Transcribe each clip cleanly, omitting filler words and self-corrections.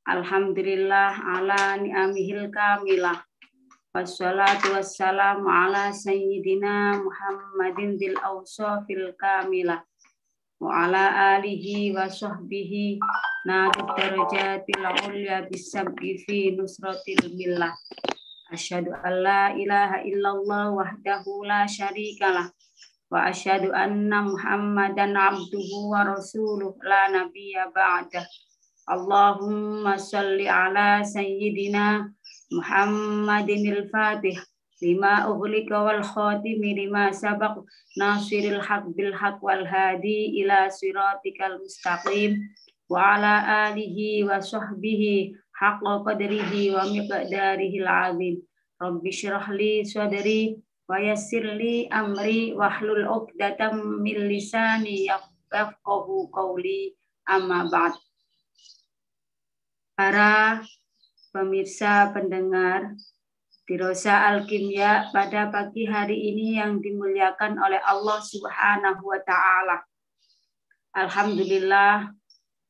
Alhamdulillah ala ni'amihil kamilah. Wassalatu wassalamu ala sayyidina Muhammadin dzil awsafil kamilah. Wa ala alihi wa sahbihi nadid darajatil ulya bisabqi fi nusratil millah. Asyhadu an la ilaha illallah wahdahu la syarikalah. Wa asyhadu anna Muhammadan abduhu wa rasuluh la nabiyya ba'dah. Allahumma shalli ala sayyidina Muhammadinil Fatih lima ughliqa wal khatimi lima sabaq nasiril haq bil haq wal hadi ila siratikal mustaqim wa ala alihi wa sahbihi haqqa qadrihi wa miqdarihil azim. Rabbi shrah li sadri wa yassir li amri wahlul 'uqdatam min lisani yafqahu qawli, amma ba'd. Para pemirsa pendengar Dirosa Al-Kimya pada pagi hari ini yang dimuliakan oleh Allah Subhanahu wa Ta'ala. Alhamdulillah,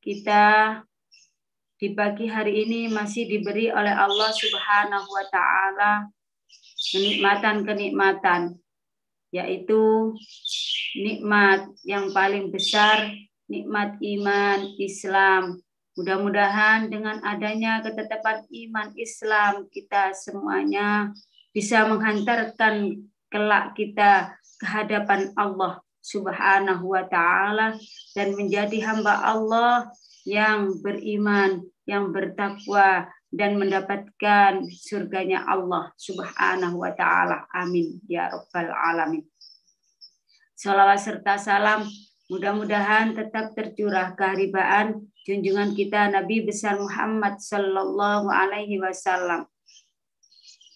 kita di pagi hari ini masih diberi oleh Allah Subhanahu wa Ta'ala kenikmatan-kenikmatan, yaitu nikmat yang paling besar, nikmat iman Islam. Mudah-mudahan dengan adanya ketetapan iman Islam, kita semuanya bisa menghantarkan kelak kita ke hadapan Allah Subhanahu wa Ta'ala dan menjadi hamba Allah yang beriman, yang bertakwa dan mendapatkan surganya Allah Subhanahu wa Ta'ala. Amin ya rabbal alamin. Salawat serta salam mudah-mudahan tetap tercurah keharibaan junjungan kita Nabi besar Muhammad sallallahu alaihi wasallam,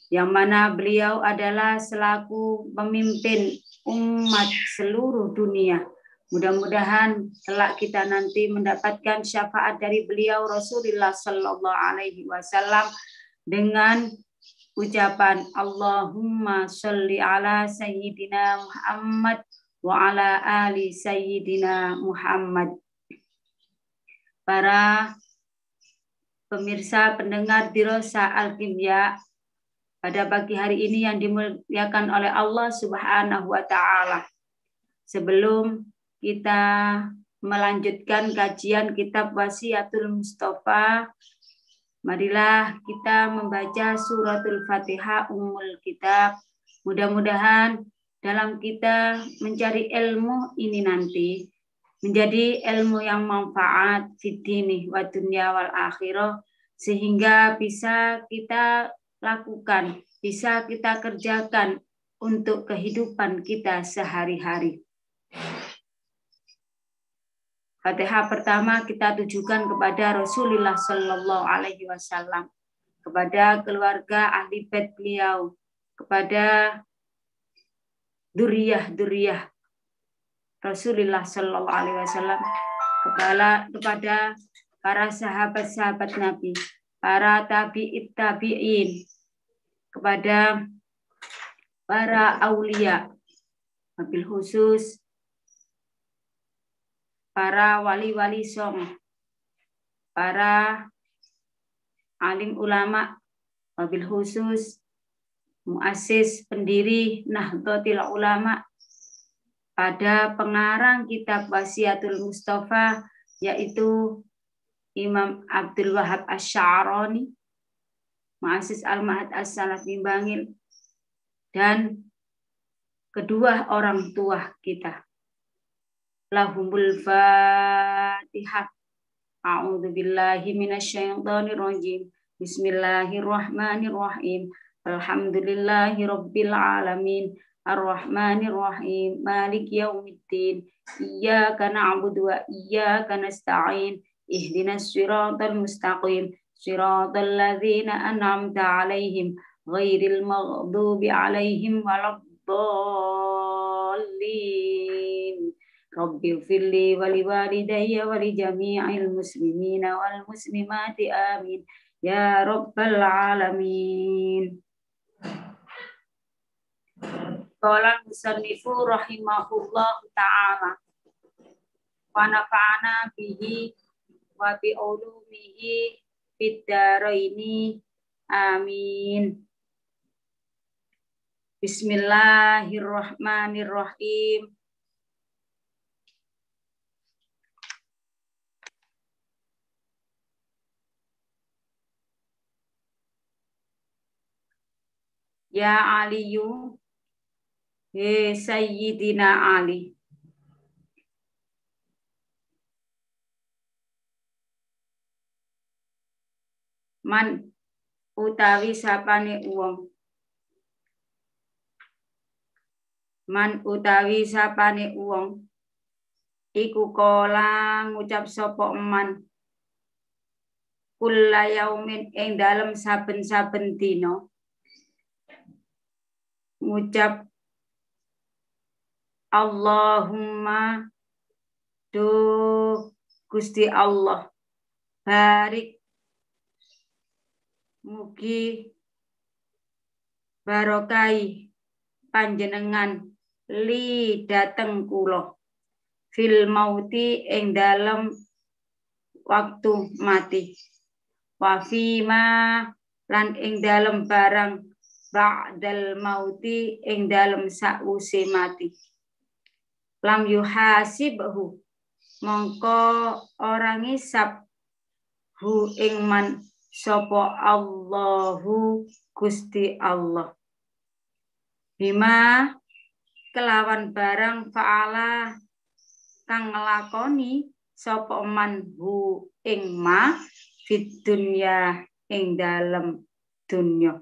yang mana beliau adalah selaku pemimpin umat seluruh dunia. Mudah-mudahan kelak kita nanti mendapatkan syafaat dari beliau Rasulullah sallallahu alaihi wasallam dengan ucapan Allahumma sholli ala sayyidina Muhammad wa ala ali sayyidina Muhammad. Para pemirsa pendengar Dirosa Al-Kimya pada pagi hari ini yang dimuliakan oleh Allah Subhanahu wa Ta'ala. Sebelum kita melanjutkan kajian kitab Wasiyatul Mustafa, marilah kita membaca suratul Fatihah Ummul Kitab. Mudah-mudahan dalam kita mencari ilmu ini nanti menjadi ilmu yang manfaat fid dini wa dunya wal akhirah, sehingga bisa kita lakukan, bisa kita kerjakan untuk kehidupan kita sehari-hari. Fatihah pertama kita tujukan kepada Rasulullah sallallahu alaihi wasallam, kepada keluarga ahli bait beliau, kepada duriyah Rasulullah Shallallahu Alaihi Wasallam, kepada para sahabat-sahabat Nabi, para tabi'in, kepada para aulia, wabil khusus para wali-wali song, para alim ulama, wabil khusus muassis pendiri Nahdlatul Ulama, pada pengarang kitab Wasiyatul Mustafa yaitu Imam Abdul Wahab Asy-Sya'rani, muassis Al-Ma'had As-Salafi Bangil, dan kedua orang tua kita. Lahumul Fatihah. A'udzu billahi minasyaitonir rajim. Bismillahirrahmanirrahim. Alhamdulillahi rabbil alamin. Ar-Rahmanir Rahim, Malik Yaumiddin, Iyyaka na'budu wa iyyaka nasta'in, Ihdinas siratal mustaqim, siratal ladzina an'amta 'alaihim, ghairil maghdubi 'alaihim waladdallin. Rabbighfirli wa liwalidayya wa li jami'il muslimina wal muslimati amin ya rabbal alamin. Qala musannifu rahimahullah ta'ala wa nafa'ana bihi wa bi ulumihi fid daraini. Amin. Bismillahirrahmanirrahim. Ya Aliyu, he Sayyidina Ali. Man utawi sapane uwong. Man utawi sapane uwong. Iku kola ngucap sapa man. Kulla yaumin ing dalem saben-saben dina. Ngucap Allahumma do Gusti Allah barik mugi barokai panjenengan li dateng kula fil mauti ing dalem waktu mati wa fima lan ing dalem barang ba'dal mauti ing dalem sause mati. Lam yuhasibhu mongko orang ngisab hu ing man sapa Allahu Gusti Allah. Bima kelawan barang fa'ala kang nglakoni sapa man hu ing ma fid dunya ing dalem dunya.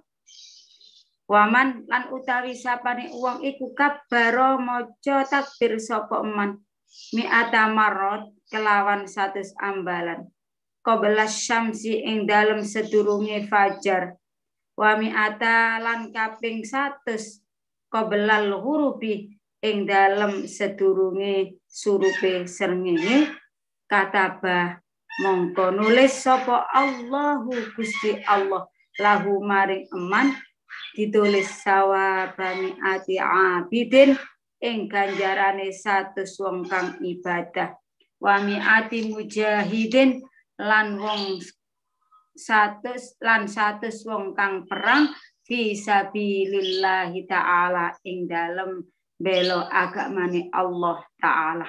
Waman lan utawi sapane wong iku kabbaro maca takbir sapa man mi'ata marot kelawan 100 ambalan qabla syamsi ing dalem sedurunge fajar wa mi'ata lan kaping 100 qabla al-ghurubi ing dalem sedurunge surupe srengenge kataba mongko nulis sapa Allahu Gusti Allah lahu maring eman ditulis sawabani ati abidin ing ganjarane 100 wong kang ibadah wa mi'ati mujahidin lan wong 100 wong kang perang fi sabilillahi taala ing dalem bela agamane Allah taala.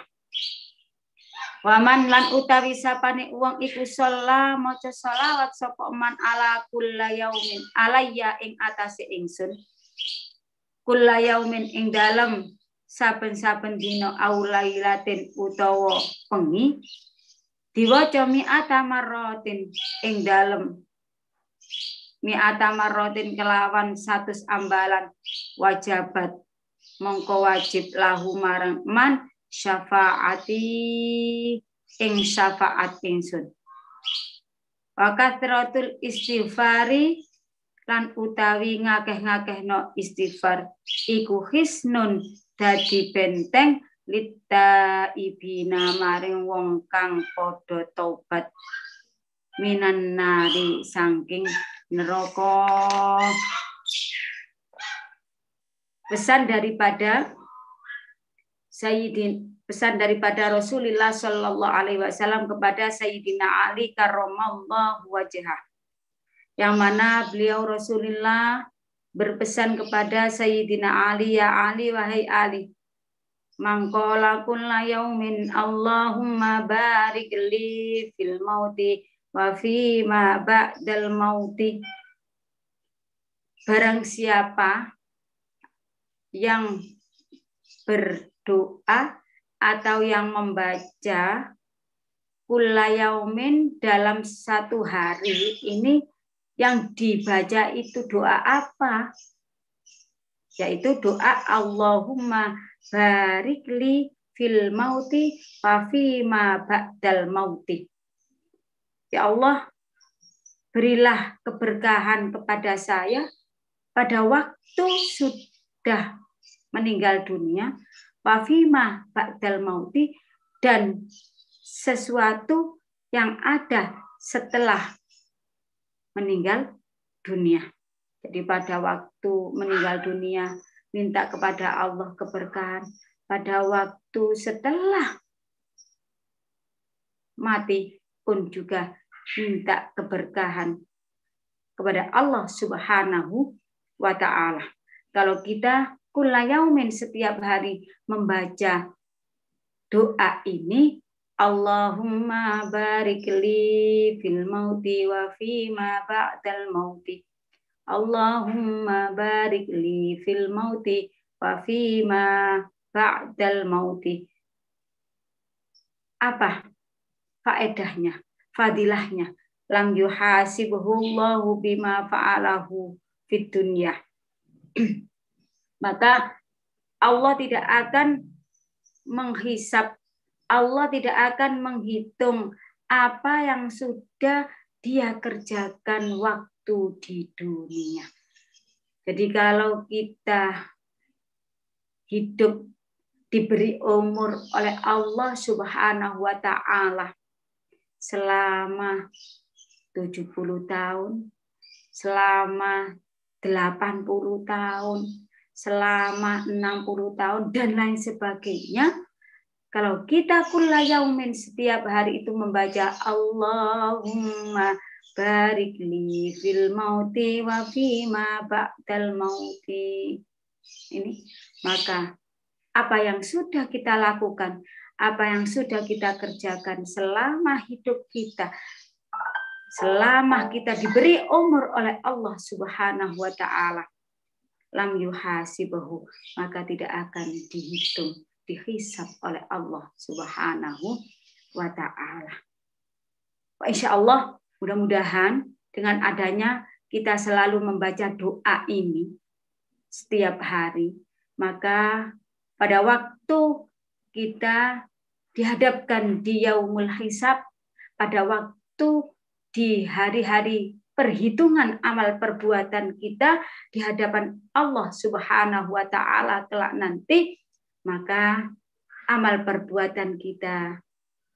Waman lan utawi sapane wong iku sholat maca sholawat sapa man ala kulla yaumin alayya ing atase ingsun kulla yaumin ing dalem saben-saben dina aulailatin utawa pengi diwaca mi'ata marratin ing dalem mi'ata marratin kelawan 100 ambalan wajabat mongko wajib lahu marang man syafaati ing syafaat ingsun. Wa kathratul istighfari lan utawi ngakeh-ngakehno istighfar iku hisnun dadi benteng litta ibina maring wong kang padha tobat minan nari saking neraka. Pesan daripada Rasulullah Shallallahu Alaihi Wasallam kepada Sayyidina Ali karramallahu wajhah, yang mana beliau Rasulullah berpesan kepada Sayyidina Ali, ya Ali, wahai Ali, mangkola kulla yaumin Allahumma barik li fil mauti wa fi ma ba'dal mauti. Barang siapa yang berdoa atau yang membaca kulla yaumin dalam satu hari ini, yang dibaca itu doa apa? Yaitu doa Allahumma barik li fil mauti wa fi ma ba'dal mauti. Ya Allah, berilah keberkahan kepada saya pada waktu sudah meninggal dunia, wa fi ma ba'dal mauti, dan sesuatu yang ada setelah meninggal dunia. Jadi pada waktu meninggal dunia minta kepada Allah keberkahan, pada waktu setelah mati pun juga minta keberkahan kepada Allah Subhanahu wa ta'ala. Kalau kita kulla yaumin setiap hari membaca doa ini, Allahumma barik li fil mauti wa fima ba'dal mauti. Allahumma barik li fil mauti wa fima ba'dal mauti. Apa faedahnya, fadilahnya? Lam yuhasibhullahu bima fa'alahu fid dunya. Maka Allah tidak akan menghisab, Allah tidak akan menghitung apa yang sudah dia kerjakan waktu di dunia. Jadi kalau kita hidup diberi umur oleh Allah Subhanahu wa ta'ala selama 70 tahun, selama 80 tahun, selama 60 tahun, dan lain sebagainya. Kalau kita kulla yaumin setiap hari itu membaca Allahumma barik li fil mauti wa fima ba'dal mauti. Ini, maka apa yang sudah kita lakukan, apa yang sudah kita kerjakan selama hidup kita, selama kita diberi umur oleh Allah Subhanahu wa ta'ala, lam yuhasibahu, maka tidak akan dihitung, dihisab oleh Allah Subhanahu wa ta'ala. Insya Allah, mudah-mudahan dengan adanya kita selalu membaca doa ini setiap hari, maka pada waktu kita dihadapkan di yaumul hisab, pada waktu di hari-hari perhitungan amal perbuatan kita di hadapan Allah Subhanahu wa ta'ala kelak nanti, maka amal perbuatan kita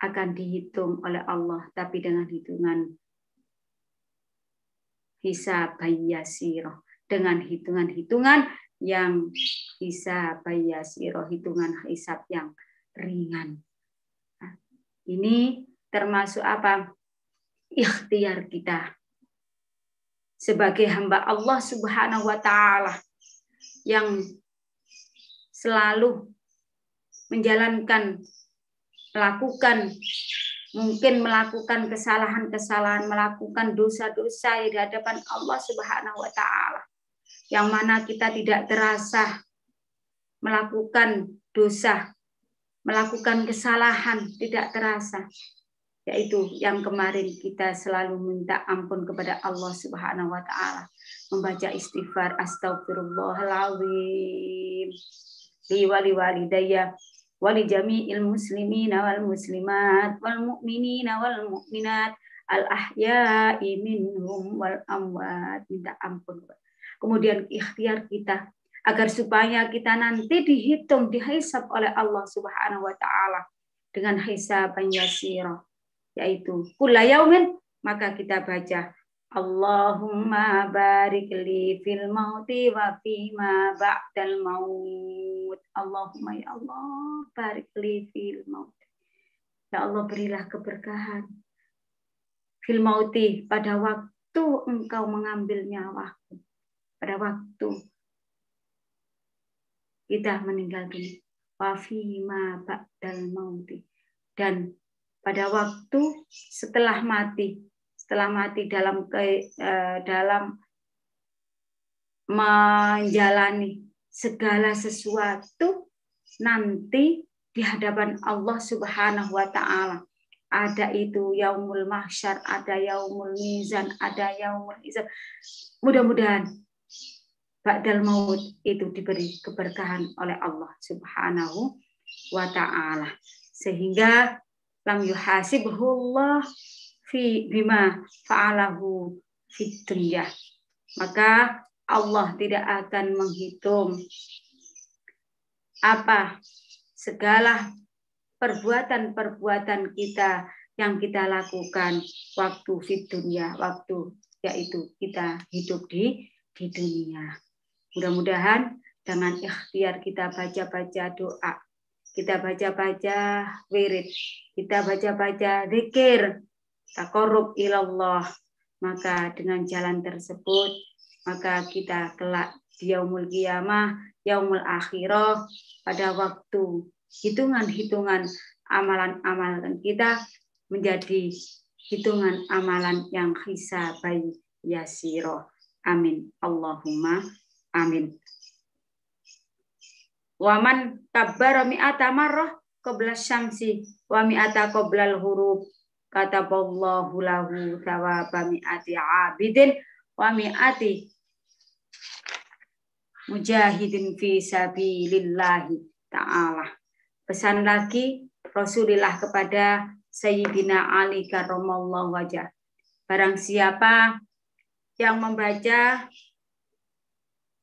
akan dihitung oleh Allah, tapi dengan hitungan hisab yasiro, dengan hitungan-hitungan yang hisab yasiro, hitungan hisab yang ringan. Nah, ini termasuk apa? Ikhtiar kita sebagai hamba Allah Subhanahu wa ta'ala yang selalu menjalankan, melakukan kesalahan-kesalahan, melakukan dosa-dosa di hadapan Allah Subhanahu wa ta'ala, yang mana kita tidak terasa melakukan dosa, melakukan kesalahan, tidak terasa. Yaitu yang kemarin kita selalu minta ampun kepada Allah Subhanahu wa ta'ala, membaca istighfar, astagfirullahaladzim li wali walidayya wali jami'il muslimina wal muslimat wal mu'minina wal mu'minat al ahya'i minhum wal amwat. Minta ampun. Kemudian ikhtiar kita agar supaya kita nanti dihitung, dihisab oleh Allah Subhanahu wa ta'ala dengan hisaban yasira, yaitu kulla yaumin, maka kita baca Allahumma barik li fil mauti wa fima ba'dal maut. Allahumma ya Allah barik li fil mauti. Ya Allah, berilah keberkahan fil mauti, pada waktu engkau mengambil nyawaku, pada waktu kita meninggal dunia, wa fima ba'dal mauti, dan pada waktu setelah mati dalam menjalani segala sesuatu nanti di hadapan Allah Subhanahu wa ta'ala. Ada itu yaumul mahsyar, ada yaumul mizan, ada yaumul hisab. Mudah-mudahan ba'dal maut itu diberi keberkahan oleh Allah Subhanahu wa ta'ala, sehingga lam yuhasibhullah fi bima fa'alahu fid dunya, maka Allah tidak akan menghitung apa segala perbuatan-perbuatan kita yang kita lakukan waktu fid dunya, waktu yaitu kita hidup di dunia. Mudah-mudahan dengan ikhtiar kita baca-baca doa, kita baca-baca wirid, kita baca-baca zikir, taqarrub ilallah, maka dengan jalan tersebut maka kita kelak di yaumul qiyamah, yaumul akhirah, pada waktu hitungan-hitungan amalan-amalan kita menjadi hitungan amalan yang hisabai yasiro. Amin. Allahumma amin. Waman kabbara mi'ata marrah qabla syamsi wa mi'ata qablal hurub kataballahu lahu thawaba mi'ati abidin wa mi'ati mujahidin fi sabilillahi ta'ala. Pesan lagi Rasulullah kepada Sayyidina Ali karramallahu wajah. Barang siapa yang membaca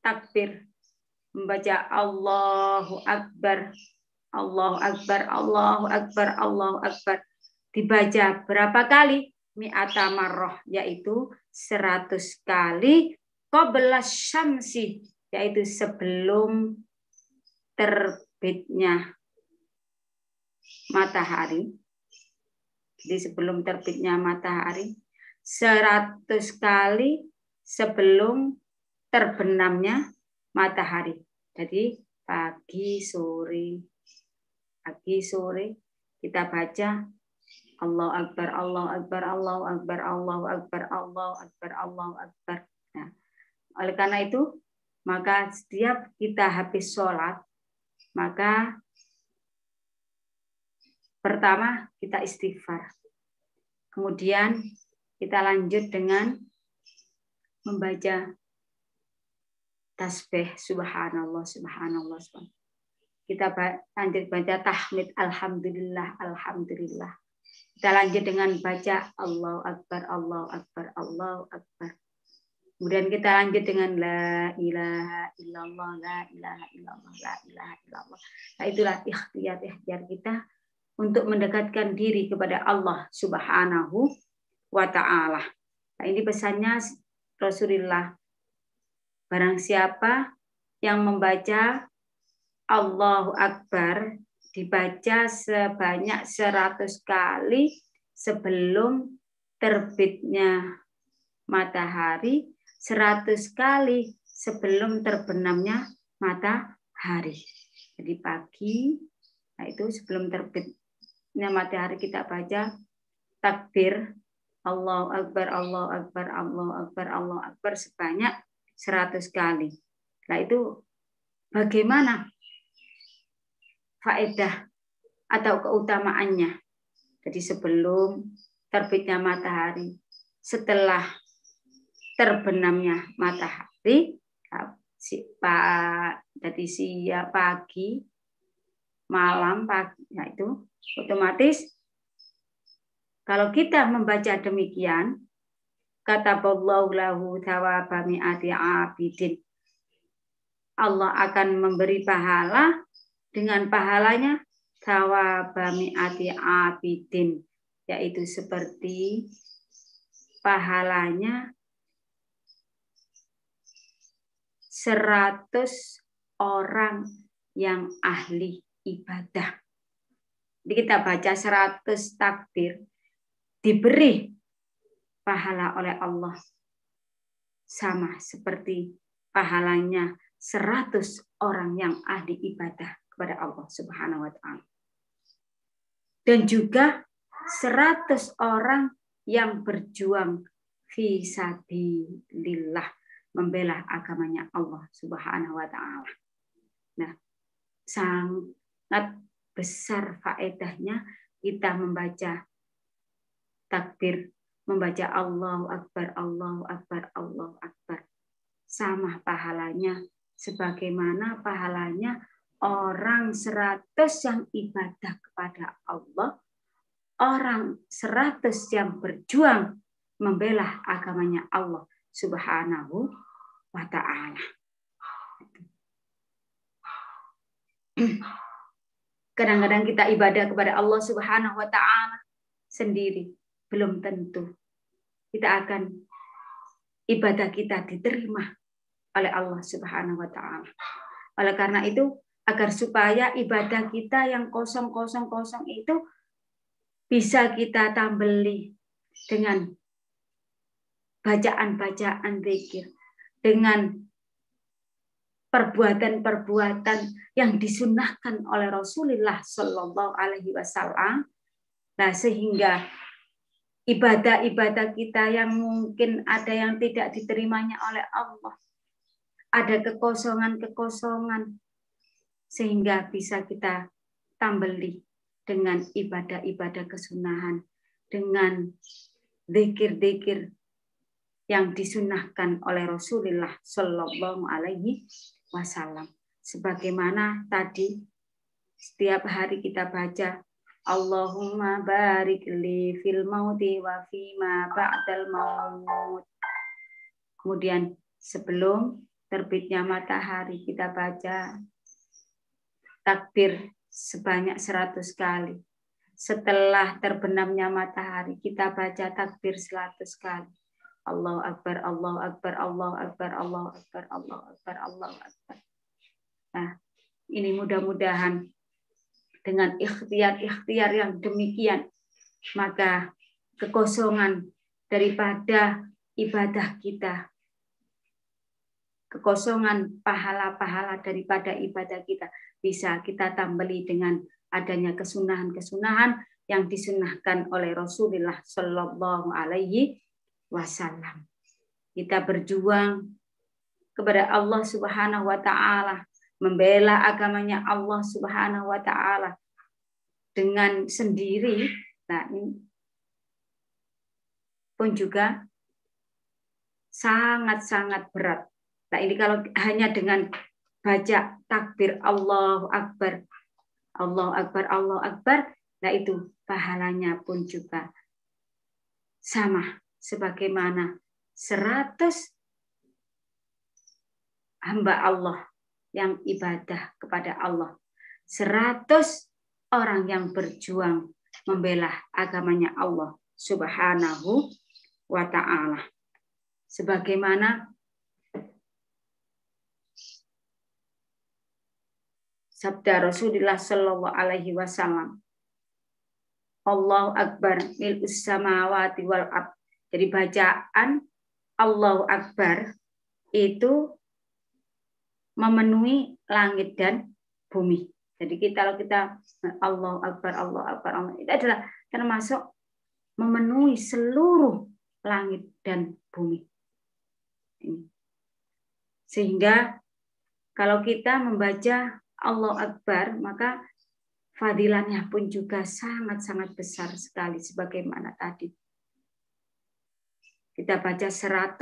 takbir, membaca Allahu Akbar, Allahu Akbar, Allahu Akbar, Allahu Akbar, dibaca berapa kali? Mi'ata marrah, yaitu 100 kali, qabla syamsi, yaitu sebelum terbitnya matahari. Jadi sebelum terbitnya matahari, 100 kali sebelum terbenamnya matahari. Jadi pagi sore kita baca Allahu Akbar, Allahu Akbar, Allahu Akbar, Allahu Akbar, Allahu Akbar, Allahu Akbar. Nah, oleh karena itu, maka setiap kita habis sholat, maka pertama kita istighfar. Kemudian kita lanjut dengan membaca tasbih subhanallah, subhanallah, subhanallah. Kita lanjut baca tahmid alhamdulillah, alhamdulillah. Kita lanjut dengan baca Allahu Akbar, Allahu Akbar, Allahu Akbar. Kemudian kita lanjut dengan la ilaha illallah, la ilaha illallah, la ilaha illallah. Nah, itulah ikhtiar kita untuk mendekatkan diri kepada Allah Subhanahu wa ta'ala. Nah, ini pesannya Rasulullah. Barang siapa yang membaca Allahu Akbar dibaca sebanyak 100 kali sebelum terbitnya matahari, 100 kali sebelum terbenamnya matahari. Jadi pagi, nah itu sebelum terbitnya matahari kita baca takbir Allahu Akbar, Allahu Akbar, Allahu Akbar, Allahu Akbar sebanyak 100 kali. Nah itu bagaimana faedah atau keutamaannya? Jadi sebelum terbitnya matahari, setelah terbenamnya matahari, jadi siang, pagi, malam, pagi, nah itu otomatis kalau kita membaca demikian, kataballahu lahu thawaba mi'ati abidin, Allah akan memberi pahala dengan pahalanya thawaba mi'ati abidin, yaitu seperti pahalanya 100 orang yang ahli ibadah. Jadi kita baca 100 takbir, diberi pahala oleh Allah sama seperti pahalanya 100 orang yang ahli ibadah kepada Allah Subhanahu wa ta'ala. Dan juga 100 orang yang berjuang fi sabilillah, membela agamanya Allah Subhanahu wa ta'ala. Nah, sangat besar faedahnya kita membaca takbir, membaca Allahu Akbar, Allahu Akbar, Allahu Akbar. Sama pahalanya sebagaimana pahalanya orang 100 yang ibadah kepada Allah, orang 100 yang berjuang membela agamanya Allah Subhanahu wa ta'ala. Kadang-kadang kita ibadah kepada Allah Subhanahu wa ta'ala sendiri, belum tentu kita akan ibadah kita diterima oleh Allah Subhanahu wa ta'ala. Oleh karena itu, agar supaya ibadah kita yang kosong-kosong itu bisa kita tambeli, dengan bacaan-bacaan zikir, dengan perbuatan-perbuatan yang disunnahkan oleh Rasulullah Shallallahu Alaihi Wasallam. Nah, sehingga ibadah-ibadah kita yang mungkin ada yang tidak diterimanya oleh Allah, ada kekosongan-kekosongan, sehingga bisa kita tambeli dengan ibadah-ibadah kesunahan, dengan zikir-zikir yang disunahkan oleh Rasulullah Shallallahu Alaihi Wasallam. Sebagaimana tadi setiap hari kita baca Allahumma barik li fil mauti wa fima ba'dal maut. Kemudian sebelum terbitnya matahari kita baca takbir sebanyak 100 kali. Setelah terbenamnya matahari kita baca takbir 100 kali. Allahu Akbar, Allahu Akbar, Allahu Akbar, Allahu Akbar, Allahu Akbar, Allahu Akbar. Nah, ini mudah-mudahan dengan ikhtiar-ikhtiar yang demikian, maka kekosongan daripada ibadah kita, kekosongan pahala-pahala daripada ibadah kita bisa kita tambali dengan adanya kesunahan-kesunahan yang disunahkan oleh Rasulullah Shallallahu Alaihi Wasallam. Kita berjuang kepada Allah Subhanahu Wa Taala, membela agamanya Allah Subhanahu Wa Taala dengan sendiri. Nah, ini pun juga sangat-sangat berat. Nah, ini kalau hanya dengan baca takbir Allahu Akbar, Allahu Akbar, Allahu Akbar, nah itu pahalanya pun juga sama sebagaimana 100 hamba Allah yang ibadah kepada Allah, 100 orang yang berjuang membela agamanya Allah Subhanahu wa Ta'ala. Sebagaimana sabda Rasulullah Shallallahu Alaihi Wasallam, Allahu Akbar mil'us samawati wal ard. Jadi bacaan Allahu Akbar itu memenuhi langit dan bumi. Jadi kalau kita Allahu Akbar, Allahu Akbar, Allah, itu adalah termasuk memenuhi seluruh langit dan bumi. Sehingga kalau kita membaca Allahu Akbar, maka fadilahnya pun juga sangat-sangat besar sekali. Sebagaimana tadi kita baca 100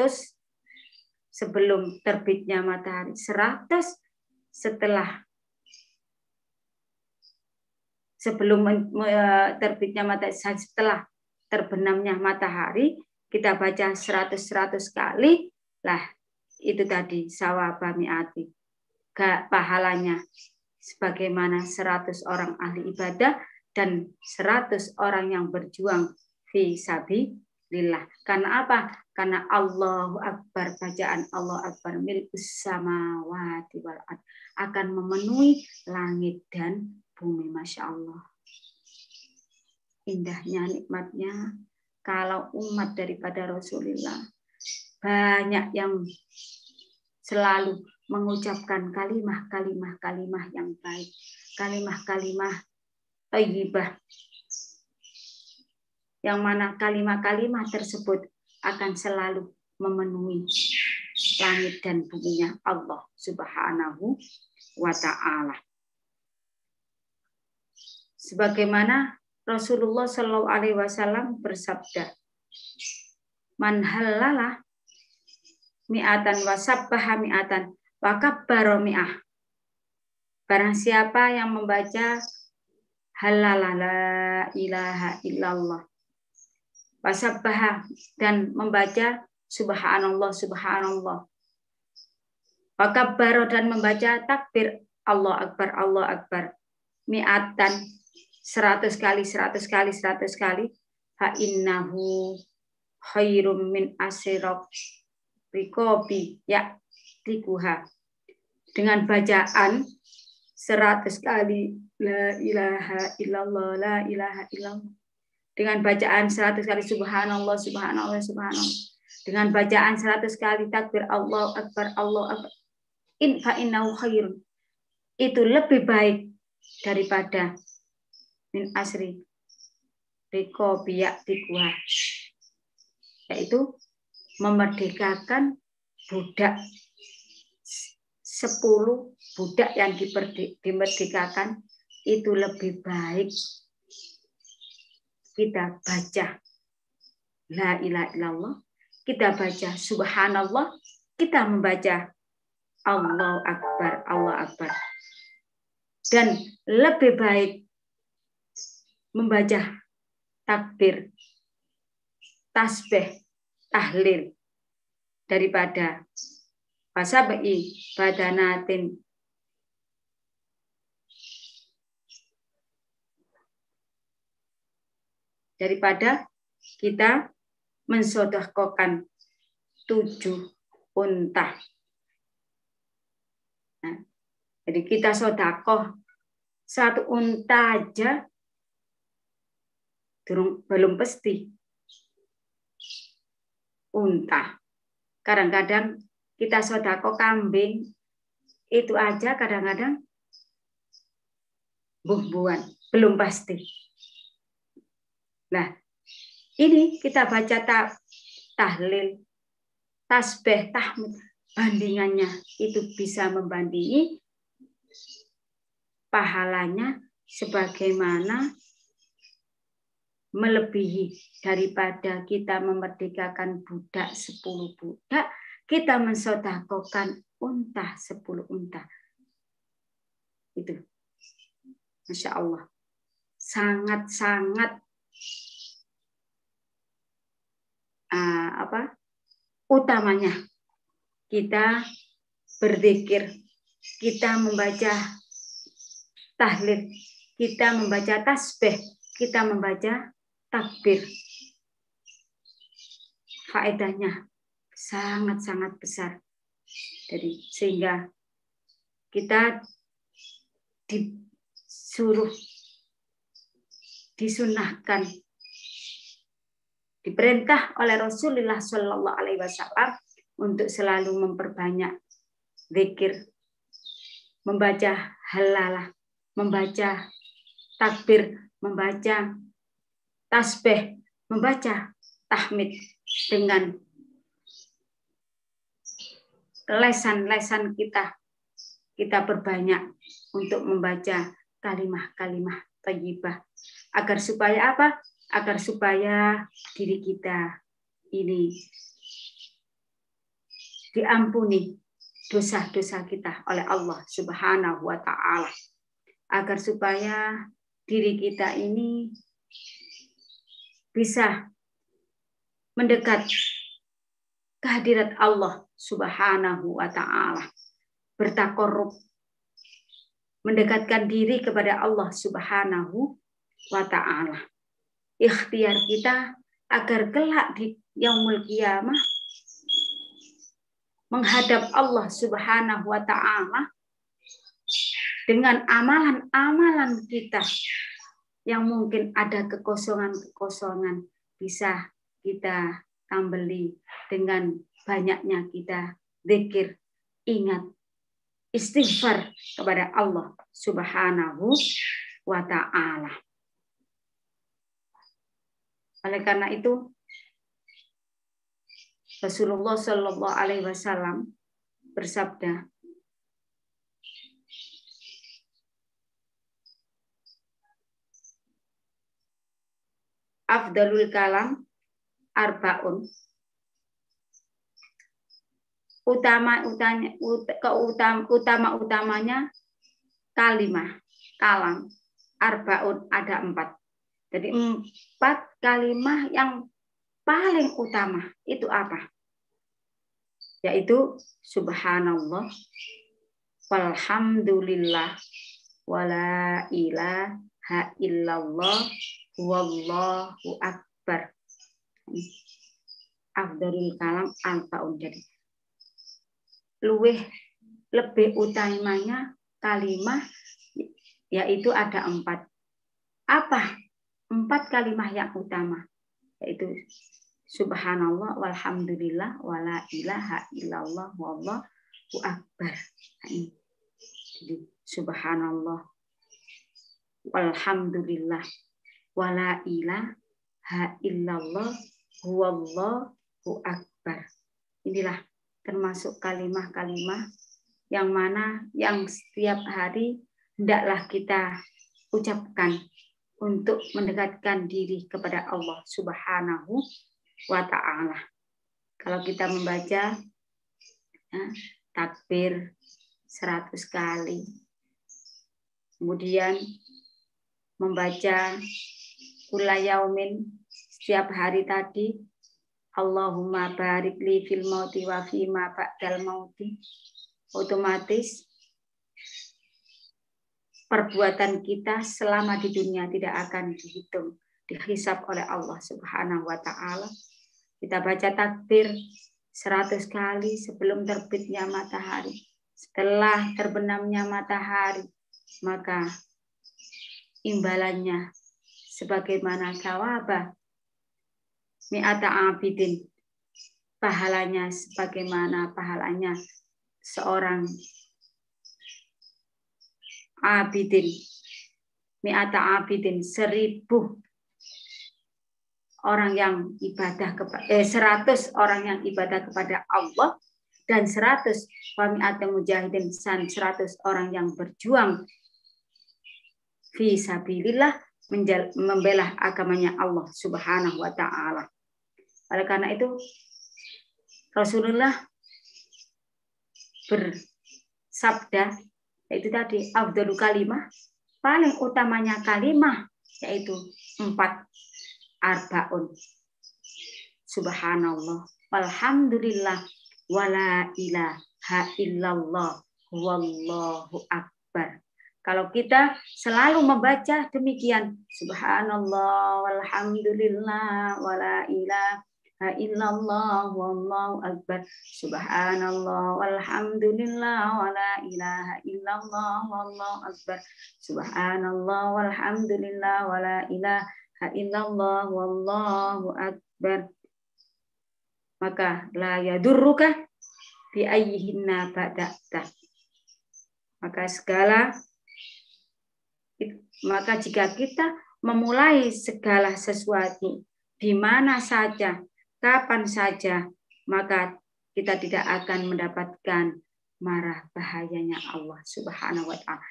sebelum terbitnya matahari, 100 sebelum terbitnya matahari, setelah terbenamnya matahari, kita baca 100 kali, lah itu tadi sawaba mi'ati, pahalanya sebagaimana 100 orang ahli ibadah dan 100 orang yang berjuang fi sabilillah. Karena apa? Karena Allahu Akbar, bacaan Allahu Akbar mil'us samawati wal ard akan memenuhi langit dan bumi. Masya Allah. Indahnya, nikmatnya kalau umat daripada Rasulullah banyak yang selalu mengucapkan kalimah yang baik, kalimah thayyibah, yang mana kalimah tersebut akan selalu memenuhi langit dan buminya Allah Subhanahu wa Ta'ala. Sebagaimana Rasulullah Shallallahu Alaihi Wasallam bersabda, man halala mi'atan wa sabbaha mi'atan wa kabbara mi'ah. Barang siapa yang membaca halala la ilaha illallah wa sabbaha dan membaca subhanallah subhanallah wa kabbara dan membaca takbir Allah akbar mi'atan 100 kali fa innahu khairum min asyraq rikobi ya tikuha. Dengan bacaan 100 kali la ilaha illallah, la ilaha illallah, dengan bacaan 100 kali subhanallah, subhanallah, subhanallah. Dengan bacaan 100 kali takbir Allahu Akbar, Allahu Akbar. Fa innahu khairun. Itu lebih baik daripada min asri riko biyak dikuah, yaitu memerdekakan budak 10 budak yang dimerdekakan. Itu lebih baik kita baca la ilaha illallah, kita baca subhanallah, kita membaca Allahu Akbar, Allahu Akbar. Dan lebih baik membaca takbir, tasbih, tahlil daripada fasabi badanatin, daripada kita mensedekahkan 7 unta. Nah, jadi kita sedekah 1 unta aja belum pasti unta. Kadang-kadang kita sedekah kambing itu aja kadang-kadang buah-buahan, belum pasti. Nah, ini kita baca tahlil, tasbih, tahmid, bandingannya itu bisa membandingi pahalanya sebagaimana melebihi daripada kita memerdekakan budak 10 budak, kita mensedekahkan unta 10 unta. Itu. Masya Allah. Sangat-sangat utamanya kita berzikir, kita membaca tahlil, kita membaca tasbih, kita membaca takbir. Faedahnya sangat-sangat besar. Jadi sehingga kita disunahkan, diperintah oleh Rasulullah Shallallahu Alaihi Wasallam untuk selalu memperbanyak zikir, membaca halalah, membaca takbir, membaca tasbih, membaca tahmid dengan lesan-lesan kita perbanyak untuk membaca kalimah-kalimah thayyibah. Agar supaya apa? Agar supaya diri kita ini diampuni dosa-dosa kita oleh Allah Subhanahu wa Ta'ala. Agar supaya diri kita ini bisa mendekat kehadirat Allah Subhanahu wa Ta'ala, bertakorup, mendekatkan diri kepada Allah Subhanahu wa Ta'ala. Ikhtiar kita agar kelak di yaumul qiyamah menghadap Allah Subhanahu wa Ta'ala dengan amalan-amalan kita yang mungkin ada kekosongan-kekosongan, bisa kita tambeli dengan banyaknya kita zikir, ingat, istighfar kepada Allah Subhanahu wa Ta'ala. Oleh karena itu Rasulullah Shallallahu Alaihi Wasallam bersabda, afdalul kalam arbaun, utama-utamanya kalam arbaun, ada 4. Jadi 4 kalimah yang paling utama itu apa? Yaitu subhanallah, walhamdulillah, wala ilaha illallah, wallahu akbar. Afdalul kalam arbaun. Jadi lebih utamanya kalimah yaitu ada 4. Apa 4 kalimat yang utama, yaitu subhanallah walhamdulillah wala ilaha illallah wallahu akbar. Nah, ini. Jadi, subhanallah walhamdulillah wala ilaha illallah wallahu akbar. Inilah termasuk kalimat-kalimat yang mana yang setiap hari hendaklah kita ucapkan untuk mendekatkan diri kepada Allah Subhanahu wa ta'ala. Kalau kita membaca takbir 100 kali, kemudian membaca kula yaumin setiap hari tadi, Allahumma barik li fil mauti wa fi ma ba'dal mauti, otomatis perbuatan kita selama di dunia tidak akan dihitung, dihisab oleh Allah Subhanahu wa ta'ala. Kita baca takbir 100 kali sebelum terbitnya matahari. Setelah terbenamnya matahari, maka imbalannya sebagaimana kawabah mi'ata abidin, pahalanya sebagaimana pahalanya seorang abidin, mi'ata abidin, 1000 orang yang ibadah kepada 100 orang yang ibadah kepada Allah, dan 100 wa mi'ata mujahidin, 100 orang yang berjuang fi sabilillah, membela agamanya Allah Subhanahu wa ta'ala. Oleh karena itu Rasulullah bersabda, yaitu tadi afdalu kalimah, paling utamanya kalimah, yaitu 4 arbaun. Subhanallah walhamdulillah wala ilaha illallah wallahu akbar. Kalau kita selalu membaca demikian, subhanallah walhamdulillah wala ilaha illallah wallahu akbar, subhanallah walhamdulillah wala ilaha illallah wallahu akbar, subhanallah walhamdulillah wala ilaha illallah wallahu akbar. Maka la yadurruka bi ayyihinna bada'ta. Maka jika kita memulai segala sesuatu di mana saja, kapan saja, maka kita tidak akan mendapatkan marah bahayanya Allah Subhanahu wa ta'ala.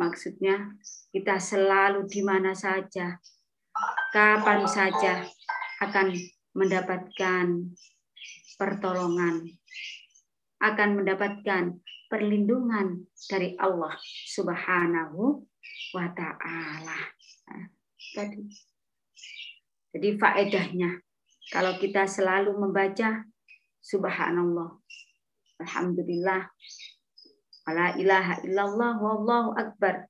Maksudnya kita selalu di mana saja, kapan saja akan mendapatkan pertolongan, akan mendapatkan perlindungan dari Allah Subhanahu wa ta'ala. Jadi faedahnya, kalau kita selalu membaca subhanallah, alhamdulillah, la ilaha illallah, wallahu akbar.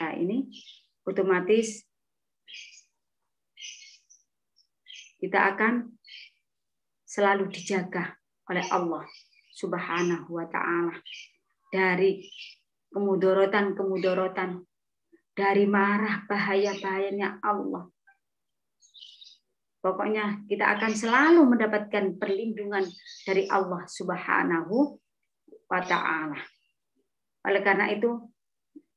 Nah, ini otomatis kita akan selalu dijaga oleh Allah Subhanahu wa ta'ala dari kemudorotan, dari marah bahaya-bahayanya Allah. Pokoknya kita akan selalu mendapatkan perlindungan dari Allah Subhanahu wa ta'ala. Oleh karena itu,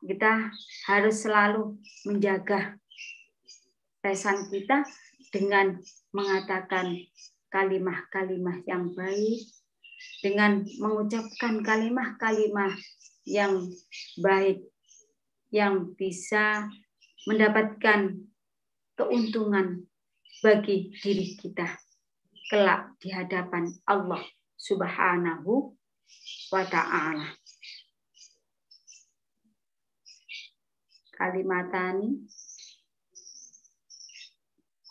kita harus selalu menjaga lisan kita dengan mengatakan kalimah-kalimah yang baik, dengan mengucapkan kalimah-kalimah yang baik, yang bisa mendapatkan keuntungan bagi diri kita kelak di hadapan Allah Subhanahu wa ta'ala. Kalimatani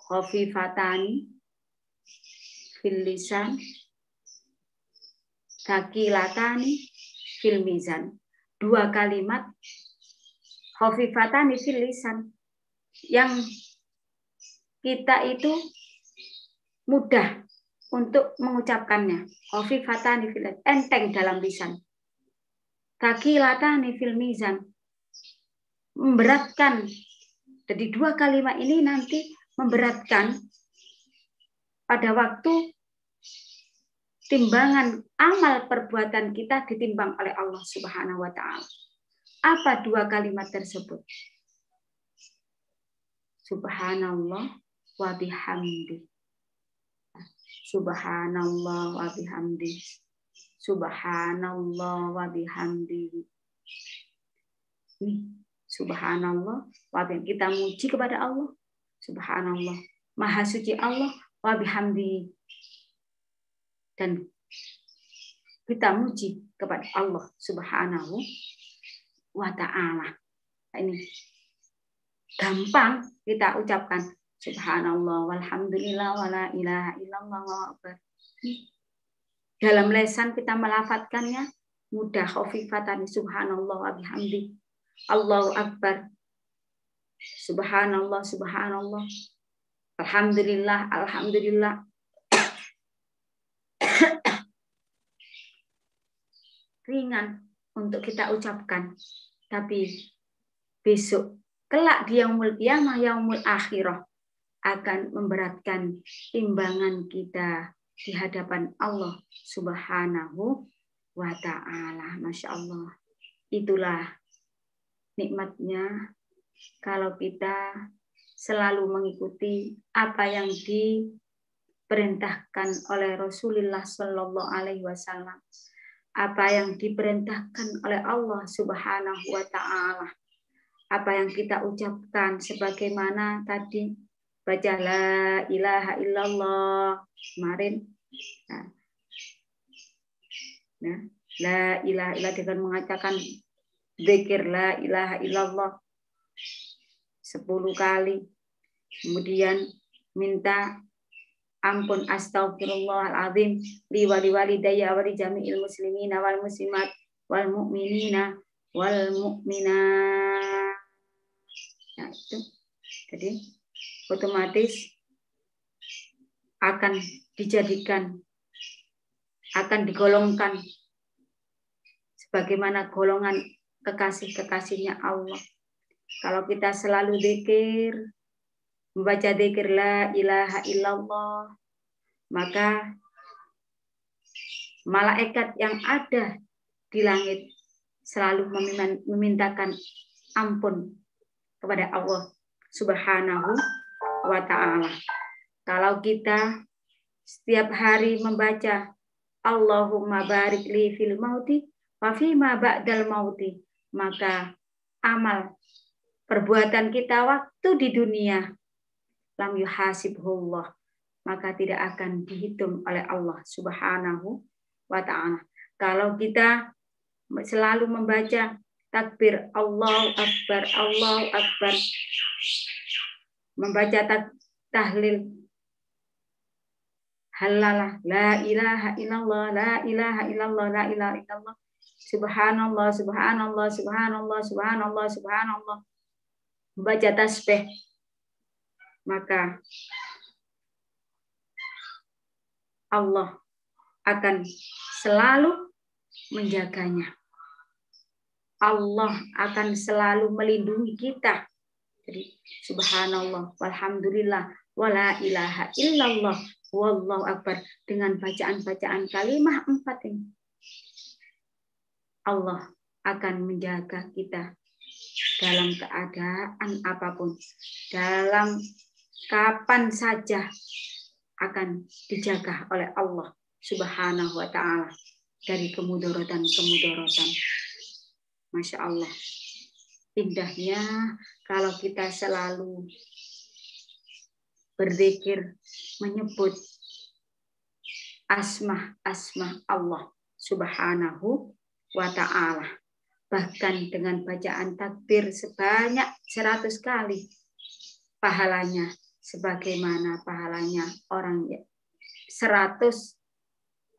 khafifatani fil lisan thaqilatani fil mizan. 2 kalimat khafifatani fil lisan yang kita itu mudah untuk mengucapkannya. Khafifatani fil lisan, enteng dalam lisan. Thaqilatani fil mizan, memberatkan Jadi dua kalimat ini nanti memberatkan pada waktu timbangan amal perbuatan kita ditimbang oleh Allah Subhanahu wa taala. Apa dua kalimat tersebut? Subhanallah wa bihamdi. Subhanallah wa bihamdi. Subhanallah wa bihamdi. Nih, subhanallah wa bihamdi. Kita muji kepada Allah. Subhanallah. Maha suci Allah wa bihamdi. Dan kita muji kepada Allah Subhanahu wa ta'ala. Ini gampang kita ucapkan subhanallah walhamdulillah wala ilaha illallah wallahu akbar. Dalam lesan kita melafadzkannya mudah, khafifatan, subhanallah wa bihamdi, Allahu akbar, subhanallah subhanallah, alhamdulillah alhamdulillah. Ringan untuk kita ucapkan, tapi besok kelak di yaumul qiyamah, yaumul akhirah akan memberatkan timbangan kita di hadapan Allah Subhanahu wa ta'ala. Masya Allah. Itulah nikmatnya kalau kita selalu mengikuti apa yang diperintahkan oleh Rasulullah Shallallahu Alaihi Wasallam, apa yang diperintahkan oleh Allah Subhanahu wa ta'ala, apa yang kita ucapkan sebagaimana tadi baca la ilaha illallah kemarin. Nah, la ilaha illallah dengan mengatakan zikir la ilaha illallah 10 kali. Kemudian minta ampun astagfirullahaladzim li walidayya wa li jami'il muslimina wal muslimat wal mu'minina wal mu'minat. Nah, itu. Jadi otomatis akan dijadikan, akan digolongkan sebagaimana golongan kekasih-kekasihnya Allah. Kalau kita selalu zikir, membaca zikir la ilaha illallah, maka malaikat yang ada di langit selalu memintakan ampun kepada Allah Subhanahu wa ta'ala. Kalau kita setiap hari membaca Allahumma barik li fil mauti wa fima ba'dal mauti, maka amal perbuatan kita waktu di dunia lam yuhasibullah, maka tidak akan dihitung oleh Allah Subhanahu wa ta'ala. Kalau kita selalu membaca takbir Allahu akbar, Allahu akbar, membaca tahlil halalah la ilaha illallah, la ilaha illallah, la ilaha illallah, subhanallah, subhanallah, subhanallah, subhanallah, subhanallah, membaca tasbih, maka Allah akan selalu menjaganya. Allah akan selalu melindungi kita. Jadi subhanallah, walhamdulillah, wala ilaha illallah, wallahu akbar, dengan bacaan-bacaan kalimah 4 ini. Allah akan menjaga kita dalam keadaan apapun, dalam kapan saja akan dijaga oleh Allah Subhanahu wa ta'ala dari kemudaratan-kemudaratan. Masya Allah. Indahnya kalau kita selalu berzikir, menyebut asma Allah Subhanahu wa ta'ala. Bahkan dengan bacaan takbir sebanyak 100 kali, pahalanya sebagaimana pahalanya 100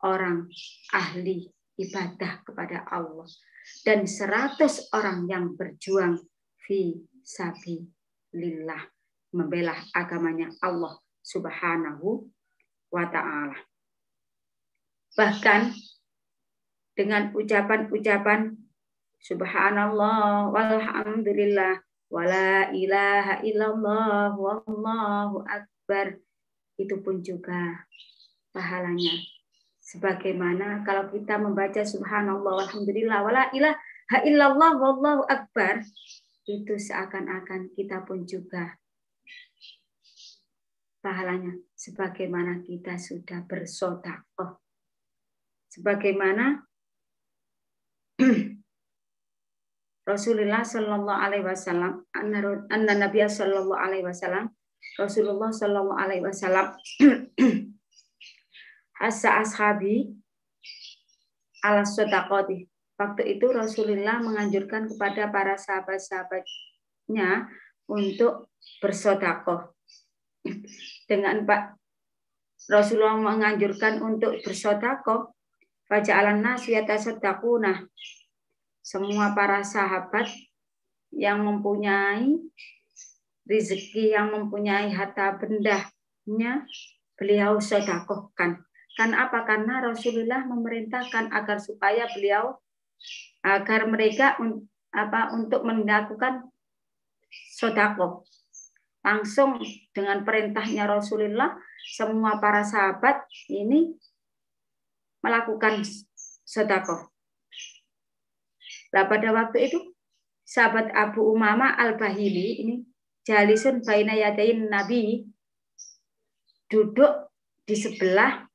orang ahli ibadah kepada Allah dan 100 orang yang berjuang fi sabilillah, membela agamanya Allah Subhanahu wa ta'ala. Bahkan dengan ucapan-ucapan subhanallah walhamdulillah wala ilaha illallah wallahu akbar, itu pun juga pahalanya. Sebagaimana kalau kita membaca subhanallah walhamdulillah wala ilaha illallah wallahu akbar, itu seakan-akan kita pun juga pahalanya sebagaimana kita sudah bersedekah. Sebagaimana Rasulullah Shallallahu Alaihi Wasallam, anna Nabi Shallallahu Alaihi Wasallam, Rasulullah Shallallahu Alaihi Wasallam, hasa ashabi ala sodakoti. Waktu itu Rasulullah menganjurkan kepada para sahabat-sahabatnya untuk bersodakoh. Dengan Pak Rasulullah menganjurkan untuk bersodakoh, faja'alan nas yatasaddaquna. Semua para sahabat yang mempunyai rezeki, yang mempunyai harta bendanya, beliau sedekahkan. Kan apa? Karena Rasulullah memerintahkan agar mereka untuk melakukan sedekah. Langsung dengan perintahnya Rasulullah, semua para sahabat ini melakukan sedekah. Nah, pada waktu itu sahabat Abu Umamah Al-Bahili ini jalisun baina yadain Nabi, duduk di sebelah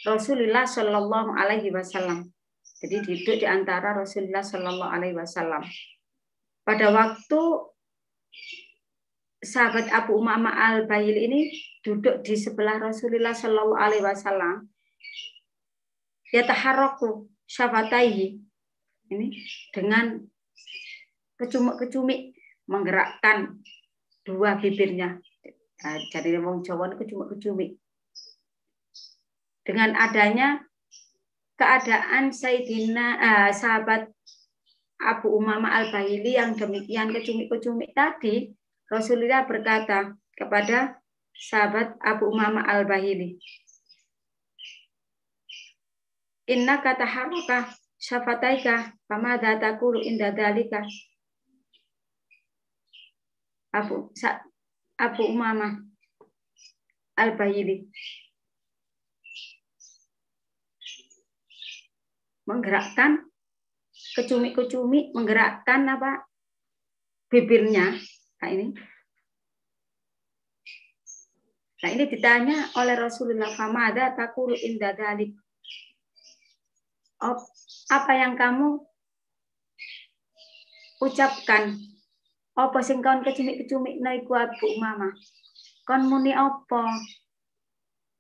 Rasulullah Shallallahu Alaihi Wasallam. Jadi duduk di antara Rasulullah Shallallahu Alaihi Wasallam. Pada waktu sahabat Abu Umamah Al-Bahili ini duduk di sebelah Rasulullah Shallallahu Alaihi Wasallam, yataharraku syafataihi, ini dengan kecumik-kecumik menggerakkan dua bibirnya. Nah, jadi wong Jawa kecumik-kecumik. Dengan adanya keadaan sahabat Abu Umamah Al-Bahili yang demikian kecumik-kecumik tadi, Rasulullah berkata kepada sahabat Abu Umamah Al-Bahili, inna kata haraka syafataika famadza taqulu inda dzalika. Abu Umamah Al-Bahili menggerakkan kecumik-kecumik, menggerakkan bibirnya. Nah ini ditanya oleh Rasulullah, famadza taqulu inda dzalika. Apa yang kamu ucapkan? Apa sing kon kecumik-kecumik naiku Abu Umamah? Kon muni apa?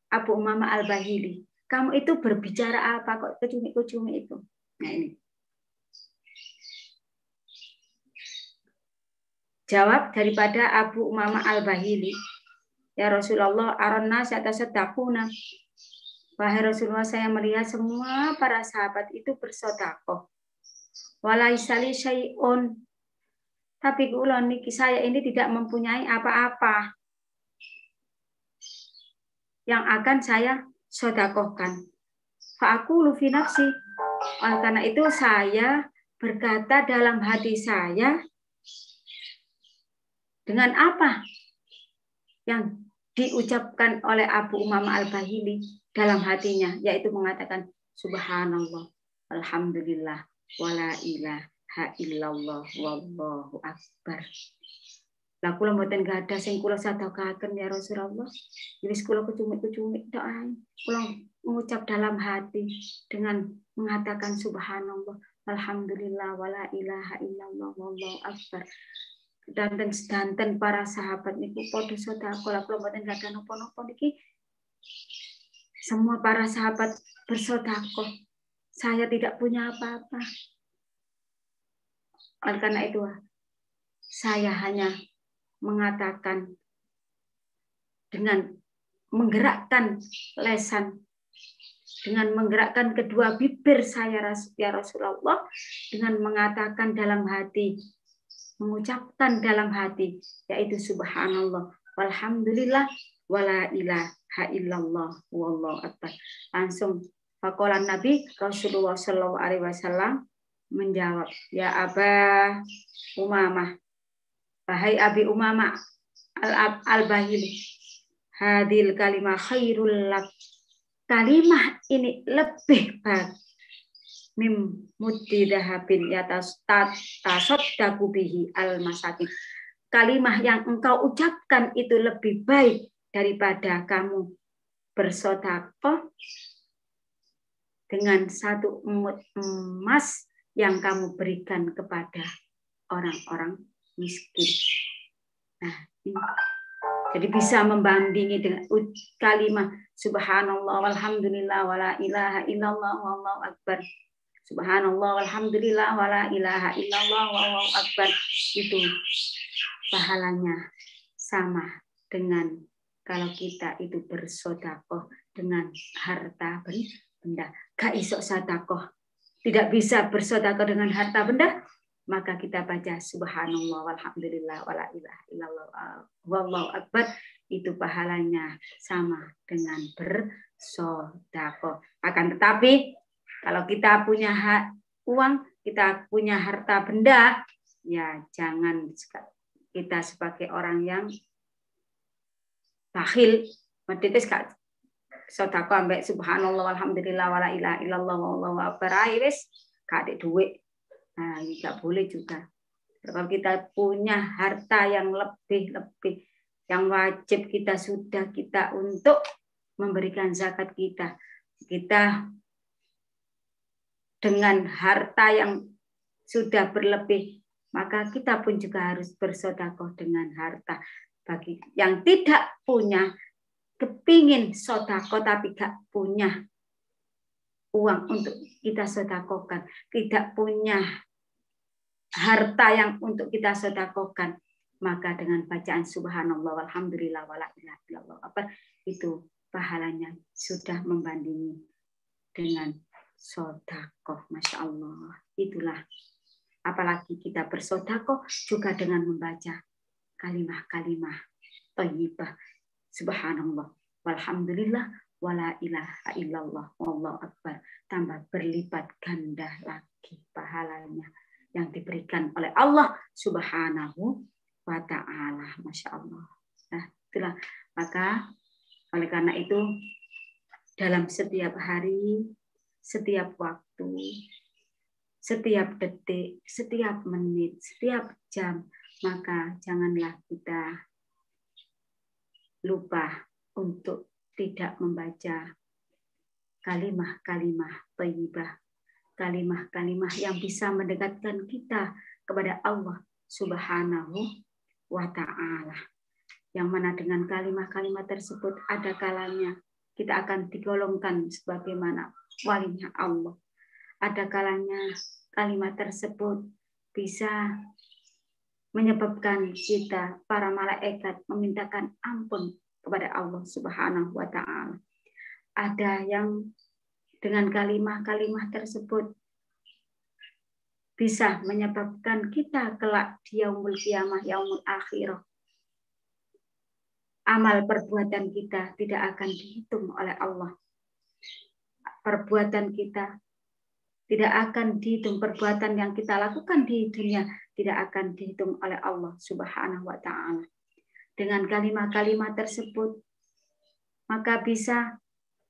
Abu Umamah Al-Bahili, kamu itu berbicara apa kok kecumik-kecumik itu? Nah ini. Jawab daripada Abu Umamah Al-Bahili, ya Rasulullah, aronna yatasaddaquna. Wahai Rasulullah, saya melihat semua para sahabat itu bersedekah. Walaisali syai'un, tapi kula niki saya ini tidak mempunyai apa-apa yang akan saya sedekahkan. Fa aqulu fi nafsi, oleh karena itu saya berkata dalam hati saya, dengan apa yang diucapkan oleh Abu Umamah Al-Bahili dalam hatinya, yaitu mengatakan subhanallah, alhamdulillah, wala ilaha illallah, wallahu akbar. Lah kula mboten gadah sing kula sedekahaken ya Rasulullah. Wis kula kecumik-kecumik tok ae. Kula mengucap dalam hati dengan mengatakan subhanallah, alhamdulillah, wala ilaha illallah, wallahu akbar. Dan sedanten para sahabat niku padha sedekah, kula mboten gadah napa-napa niki. Semua para sahabat bersedekah. Saya tidak punya apa-apa. Oleh karena itu, saya hanya mengatakan dengan menggerakkan lesan, dengan menggerakkan kedua bibir saya ya Rasulullah, dengan mengatakan dalam hati, mengucapkan dalam hati, yaitu subhanallah, walhamdulillah, wala ilaha illallah, wallahu akbar. Langsung faqala Nabi Rasulullah SAW menjawab, ya Aba Umamah, Wahai Abi Umamah al-Bahili, hadil kalimah khairul lak. Kalimah ini lebih baik mim muddi dahabin tasaddaqu bihi al-masakin. Kalimah yang engkau ucapkan itu lebih baik daripada kamu bersedekah dengan 1 emut emas yang kamu berikan kepada orang-orang miskin. Nah, ini. Jadi bisa membandingi dengan kalimat subhanallah walhamdulillah wala ilaha illallah wallahu akbar. Subhanallah walhamdulillah wala ilaha illallah wallahu akbar. Itu pahalanya sama dengan kalau kita itu bersedekah dengan harta benda. Gak iso sedekah. Tidak bisa bersedekah dengan harta benda. Maka kita baca subhanallah walhamdulillah wala ilaha illallah wallahu akbar, itu pahalanya sama dengan bersedekah. Akan tetapi kalau kita punya uang, kita punya harta benda, ya jangan kita sebagai orang yang bakhil, medites gak sedekah ambek subhanallah walhamdulillah wala ilaha illallah wallahu akbar wis gak ada duit. Nah, ini nggak boleh juga. Kalau kita punya harta yang lebih-lebih, yang wajib kita untuk memberikan zakat kita. Kita dengan harta yang sudah berlebih, maka kita pun juga harus bersedekah dengan harta. Bagi yang tidak punya, kepingin sedekah tapi nggak punya uang untuk kita sedekahkan, tidak punya harta yang untuk kita sedekahkan, maka dengan bacaan subhanallah walhamdulillah wala ilaha illallah itu pahalanya sudah membandingi dengan sedekah. Masya Allah. Itulah, apalagi kita bersedekah juga dengan membaca kalimah-kalimah thayyibah subhanallah walhamdulillah wala ilaha illallah wallahu akbar, tambah berlipat ganda lagi pahalanya yang diberikan oleh Allah Subhanahu wa ta'ala. Masya Allah. Nah, itulah. Maka oleh karena itu dalam setiap hari, setiap waktu, setiap detik, setiap menit, setiap jam, maka janganlah kita lupa untuk tidak membaca kalimah-kalimah thayyibah, kalimah-kalimah yang bisa mendekatkan kita kepada Allah Subhanahu wa ta'ala. Yang mana dengan kalimah-kalimah tersebut ada kalanya kita akan digolongkan sebagaimana walinya Allah. Ada kalanya kalimat tersebut bisa menyebabkan kita, para malaikat, memintakan ampun kepada Allah Subhanahu wa ta'ala. Ada yang dengan kalimah-kalimah tersebut bisa menyebabkan kita kelak di yaumul qiyamah, yaumul akhirah. Amal perbuatan kita tidak akan dihitung oleh Allah. Perbuatan kita tidak akan dihitung, perbuatan yang kita lakukan di dunia tidak akan dihitung oleh Allah Subhanahu wa ta'ala. Dengan kalimah-kalimah tersebut, maka bisa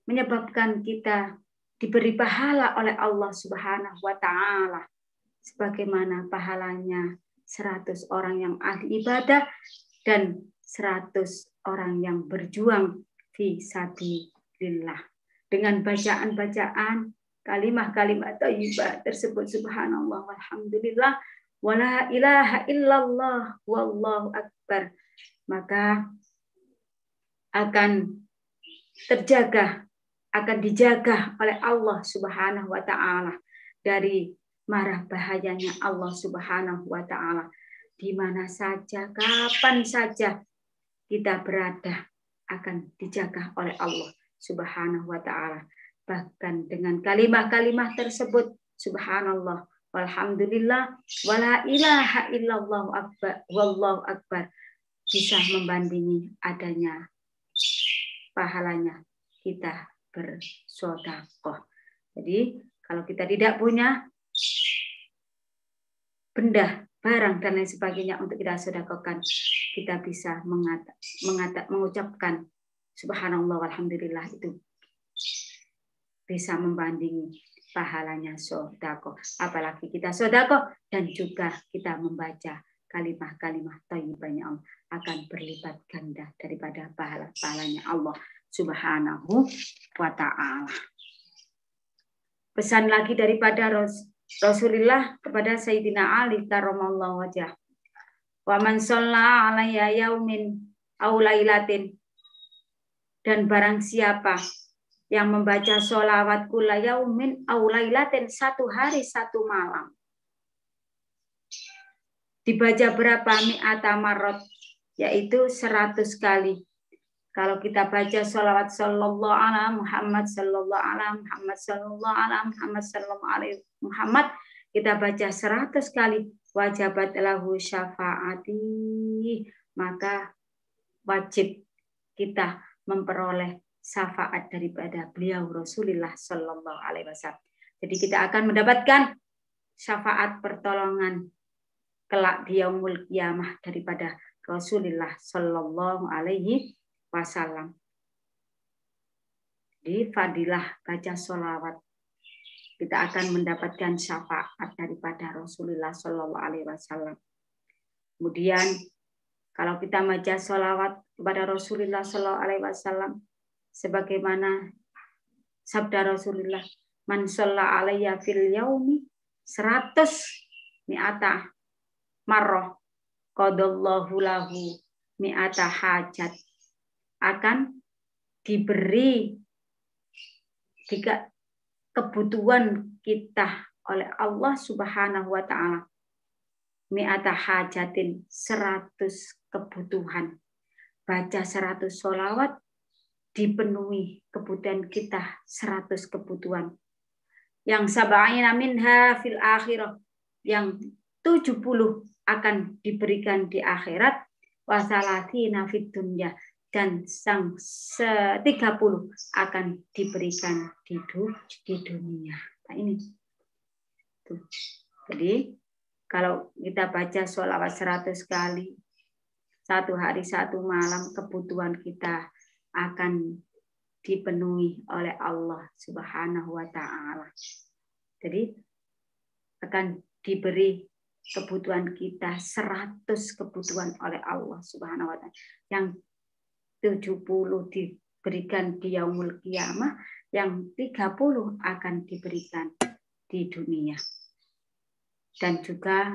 menyebabkan kita diberi pahala oleh Allah Subhanahu wa ta'ala. Sebagaimana pahalanya 100 orang yang ahli ibadah dan 100 orang yang berjuang fi sabilillah. Dengan bacaan-bacaan kalimah-kalimah thayyibah tersebut, subhanallah walhamdulillah wala ilaha illallah wallahu akbar, maka akan terjaga, akan dijaga oleh Allah Subhanahu wa ta'ala dari marah bahayanya Allah Subhanahu wa ta'ala. Di mana saja, kapan saja kita berada akan dijaga oleh Allah Subhanahu wa ta'ala. Bahkan dengan kalimah-kalimah tersebut, subhanallah walhamdulillah wala ilaha illallah akbar wallahu akbar, bisa membandingi adanya pahalanya kita bersedekah. Jadi kalau kita tidak punya benda barang dan lain sebagainya untuk kita sedekahkan, kita bisa mengucapkan subhanallah walhamdulillah, itu bisa membandingi pahalanya sedekah. Apalagi kita sedekah dan juga kita membaca kalimah-kalimah thayyibahnya Allah, akan berlipat ganda daripada pahalanya Allah Subhanahu wa ta'ala. Pesan lagi daripada Rasulullah kepada Sayyidina Ali karramallahu wajhah. Wa man shalla alayya yaumin aw lailatin, dan barang siapa yang membaca sholawat kula yaumin aw lailatin, satu hari satu malam, dibaca berapa? Mi'ata marot, yaitu 100 kali. Kalau kita baca sholawat sallallahu ala Muhammad sallallahu ala Muhammad sallallahu ala Muhammad sallallahu alaihi Muhammad, kita baca 100 kali, wajabat lahu syafaati, maka wajib kita memperoleh syafaat daripada beliau Rasulullah sallallahu alaihi wasallam. Jadi kita akan mendapatkan syafaat pertolongan kelak di yaumul qiyamah daripada Rasulullah sallallahu alaihi wasallam. Di fadilah baca sholawat, kita akan mendapatkan syafaat daripada Rasulullah sallallahu alaihi wasallam. Kemudian kalau kita baca sholawat kepada Rasulullah sallallahu alaihi wasallam, sebagaimana sabda Rasulullah, man shalla alayya fil yaumi 100 mi'ata marrah qadallahu lahu mi'ata hajat, akan diberi kebutuhan kita oleh Allah Subhanahu wa ta'ala, mi'ata hajatin, 100 kebutuhan. Baca 100 sholawat, dipenuhi kebutuhan kita 100 kebutuhan. Yang sab'ina minha fil akhirah, yang 70 akan diberikan di akhirat, wasalatina fid dunya, dan 30 akan diberikan di dunia. Nah, ini tuh. Jadi kalau kita baca sholawat 100 kali, satu hari satu malam, kebutuhan kita akan dipenuhi oleh Allah Subhanahu wa ta'ala. Jadi akan diberi kebutuhan kita 100 kebutuhan oleh Allah Subhanahu wa ta'ala. Yang 70 diberikan di yaumul qiyamah, yang 30 akan diberikan di dunia. Dan juga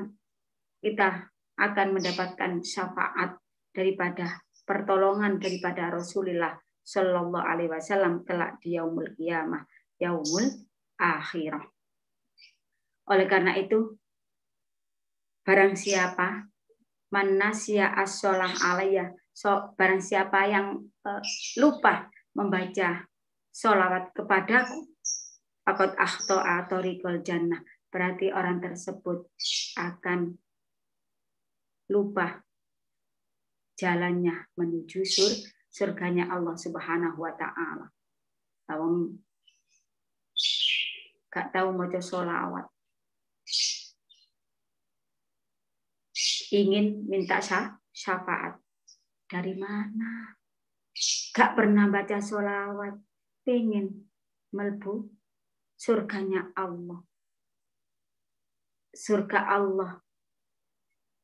kita akan mendapatkan syafaat daripada pertolongan daripada Rasulullah sallallahu alaihi wasallam kelak di yaumul qiyamah, yaumul akhirah. Oleh karena itu, barang siapa manasya as-sholah alayya, barang siapa yang lupa membaca sholawat kepadaku, faqad akhta'a thariqal jannah, berarti orang tersebut akan lupa jalannya menuju surganya Allah Subhanahu wa ta'ala. Gak tahu maca sholawat, ingin minta syafaat, dari mana? Gak pernah baca sholawat, ingin melbu surganya Allah. Surga Allah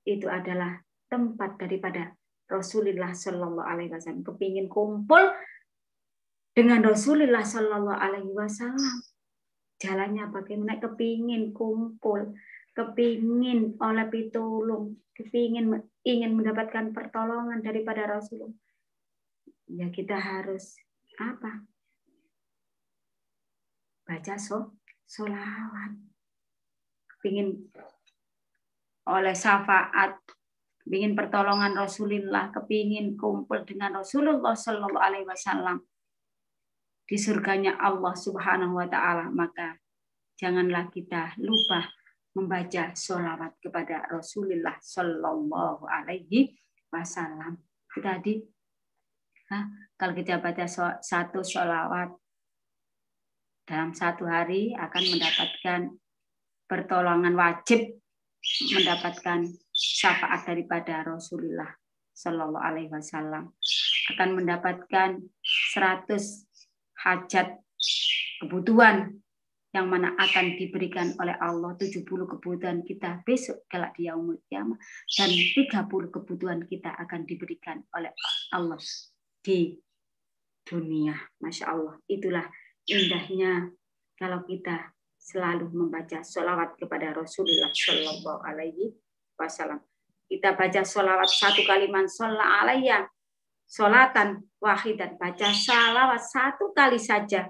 itu adalah tempat daripada Rasulullah Sallallahu Alaihi Wasallam. Kepingin kumpul dengan Rasulullah Sallallahu Alaihi Wasallam. Jalannya bagaimana? Kepingin kumpul, kepingin oleh pitulung, ingin mendapatkan pertolongan daripada Rasulullah. Ya kita harus apa? Baca sholawat. Kepingin oleh syafaat, kepingin pertolongan Rasulullah, kepingin kumpul dengan Rasulullah Sallallahu Alaihi Wasallam di surganya Allah Subhanahu Wa Taala, maka janganlah kita lupa membaca sholawat kepada Rasulullah Sallallahu Alaihi Wasallam. Tadi, kalau kita baca satu sholawat dalam satu hari akan mendapatkan pertolongan wajib mendapatkan syafaat daripada Rasulullah Shallallahu Alaihi Wasallam, akan mendapatkan 100 hajat kebutuhan yang mana akan diberikan oleh Allah, 70 kebutuhan kita besok kelak di yaumul qiyamah, dan 30 kebutuhan kita akan diberikan oleh Allah di dunia. Masya Allah, itulah indahnya kalau kita selalu membaca sholawat kepada Rasulullah Shallallahu Alaihi Wasallam. Kita baca sholawat satu kali, man sholla alaiya sholatan wahidan, baca sholawat satu kali saja,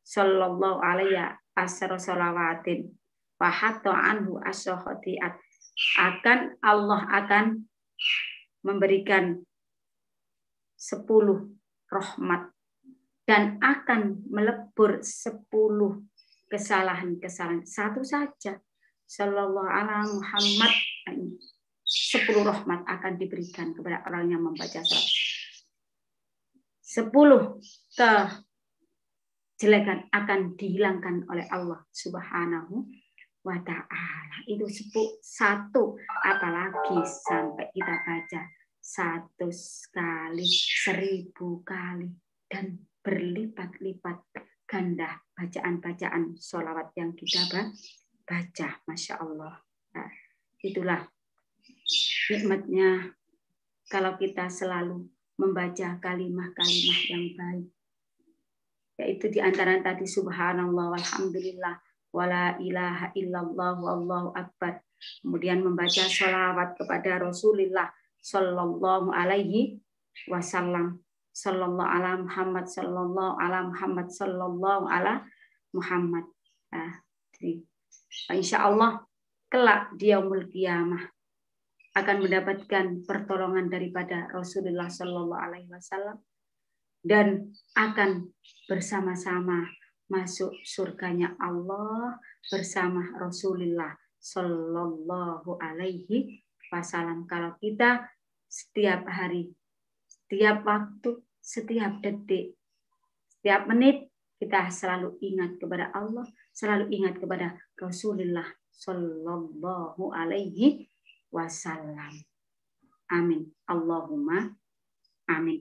Sallallahu alaihi asyara sholawatin wa hatta anhu asyhatiat, akan Allah akan memberikan 10 rahmat dan akan melebur 10 kesalahan-kesalahan. Satu saja, Sallallahu alaihi Muhammad, 10 rahmat akan diberikan kepada orang yang membaca salat. 10 kejelekan akan dihilangkan oleh Allah Subhanahu wa ta'ala. Itu 1, apalagi sampai kita baca 100 kali, 1000 kali, dan berlipat-lipat ganda bacaan-bacaan sholawat yang kita baca. Masya Allah. Nah, itulah nikmatnya kalau kita selalu membaca kalimat-kalimat yang baik, yaitu di antara tadi subhanallah walhamdulillah wala ilaha illallah wallahu akbar, kemudian membaca sholawat kepada Rasulullah sallallahu alaihi wasallam, sallallahu ala Muhammad, sallallahu ala Muhammad, sallallahu ala Muhammad. Nah, insya Allah kelak di yaumul qiyamah akan mendapatkan pertolongan daripada Rasulullah sallallahu alaihi wasallam dan akan bersama-sama masuk surganya Allah bersama Rasulullah sallallahu alaihi wasallam. Kalau kita setiap hari, setiap waktu, setiap detik, setiap menit kita selalu ingat kepada Allah, selalu ingat kepada Rasulullah sallallahu alaihi wasallam. Amin. Allahumma amin.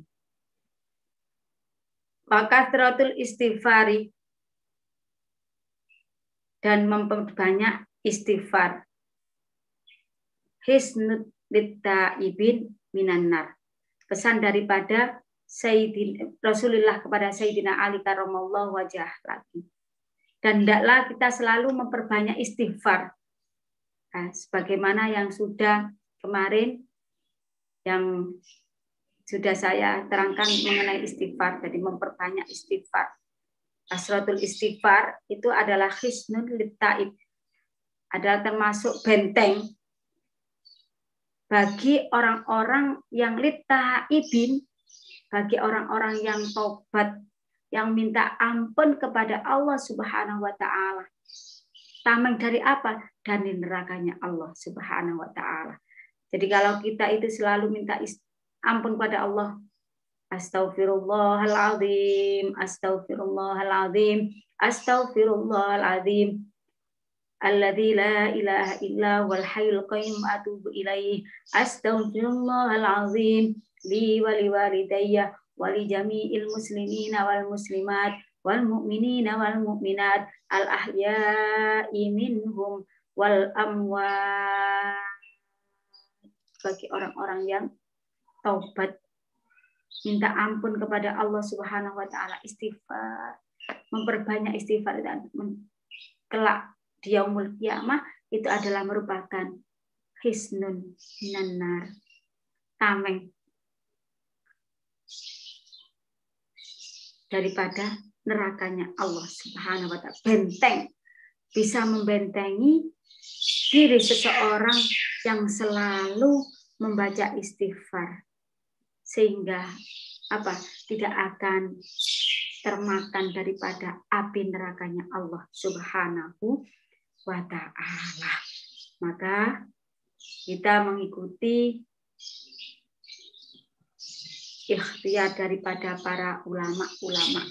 Wa kathratul istighfari, dan memperbanyak istighfar. Hisnul littaibin minan nar. Pesan daripada Sayyidina Rasulullah kepada Sayyidina Ali karramallahu wajhah lagi. Dan hendaklah kita selalu memperbanyak istighfar. Nah, sebagaimana yang sudah kemarin yang sudah saya terangkan mengenai istighfar, jadi memperbanyak istighfar. Kasratul istighfar itu adalah hisnul littaib, adalah termasuk benteng bagi orang-orang yang littaibin, bagi orang-orang yang taubat, yang minta ampun kepada Allah Subhanahu wa taala. Tameng dari apa? Dari nerakanya Allah Subhanahu wa taala. Jadi kalau kita itu selalu minta ampun pada Allah, astaghfirullahaladzim, astaghfirullahaladzim, astaghfirullahaladzim, alladzi la ilaha illa wal hayyul qayyum atubu ilaih, astaghfirullahaladzim li wa liwalidayya wa li jami'il muslimina wal muslimat wal mu'minina wal mu'minat al ahya'i minhum wal amwat, bagi orang-orang yang taubat, minta ampun kepada Allah Subhanahu wa taala, istighfar, memperbanyak istighfar, dan kelak di yaumul qiyamah itu adalah merupakan hisnun minan, tameng daripada nerakanya Allah Subhanahu wa taala. Benteng, bisa membentengi diri seseorang yang selalu membaca istighfar, sehingga apa? Tidak akan termakan daripada api nerakanya Allah Subhanahu wa ta'ala. Maka kita mengikuti ikhtiar daripada para ulama-ulama,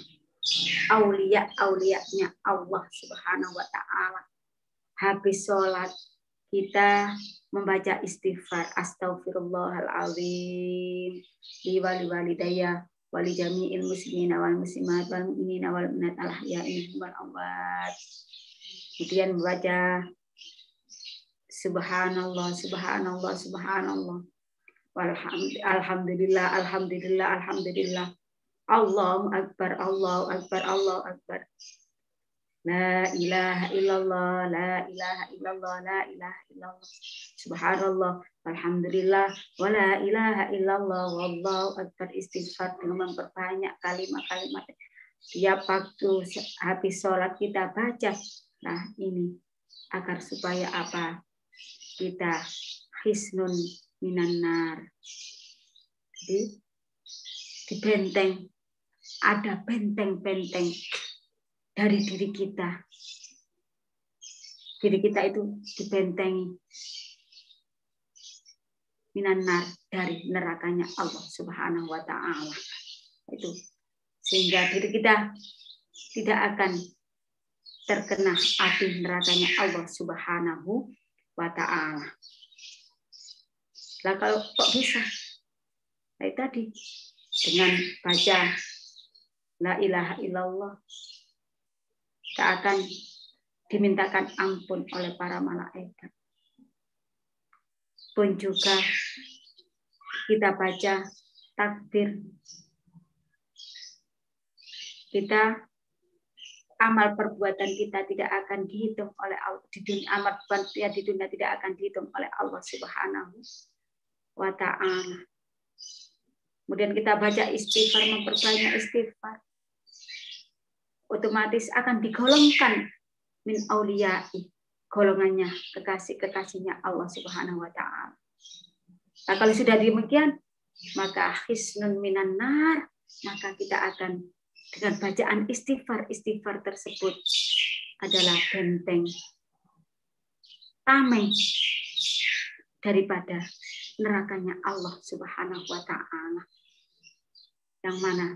aulia-aulianya Allah Subhanahu wa ta'ala. Habis sholat kita membaca istighfar astaghfirullahalazim li walidayya wali jami'il muslimin wal muslimat wal mu'minina wal mu'minat al ahya'i wal amwat. Kemudian membaca subhanallah subhanallah subhanallah alhamdulillah alhamdulillah alhamdulillah Allahu akbar Allahu akbar Allahu akbar. La ilaha illallah, la ilaha illallah, la ilaha illallah. Subhanallah, alhamdulillah, wa la ilaha illallah, wallahu akbar. Istighfar dengan memperbanyak kalimat-kalimat. Tiap waktu habis sholat kita baca. Nah ini agar supaya apa? Kita hisnun minan nar. Jadi di benteng, ada benteng-benteng dari diri kita. Diri kita itu dibentengi minanar dari nerakanya Allah Subhanahu wa taala. Itu sehingga diri kita tidak akan terkena api nerakanya Allah Subhanahu wa taala. Lah kalau kok bisa? Kayak tadi dengan baca la ilaha illallah kita akan dimintakan ampun oleh para malaikat. Pun juga kita baca takbir. Kita amal perbuatan kita tidak akan dihitung oleh Allah di dunia, amal perbuatan di dunia tidak akan dihitung oleh Allah Subhanahu wa taala. Kemudian kita baca istighfar, memperbanyak istighfar. Otomatis akan digolongkan min auliyai, golongannya kekasih-kekasihnya Allah Subhanahu wa taala. Nah, kalau sudah demikian, maka hisnun minan nar, maka kita akan dengan bacaan istighfar tersebut adalah benteng tameng daripada nerakanya Allah Subhanahu wa taala. Yang mana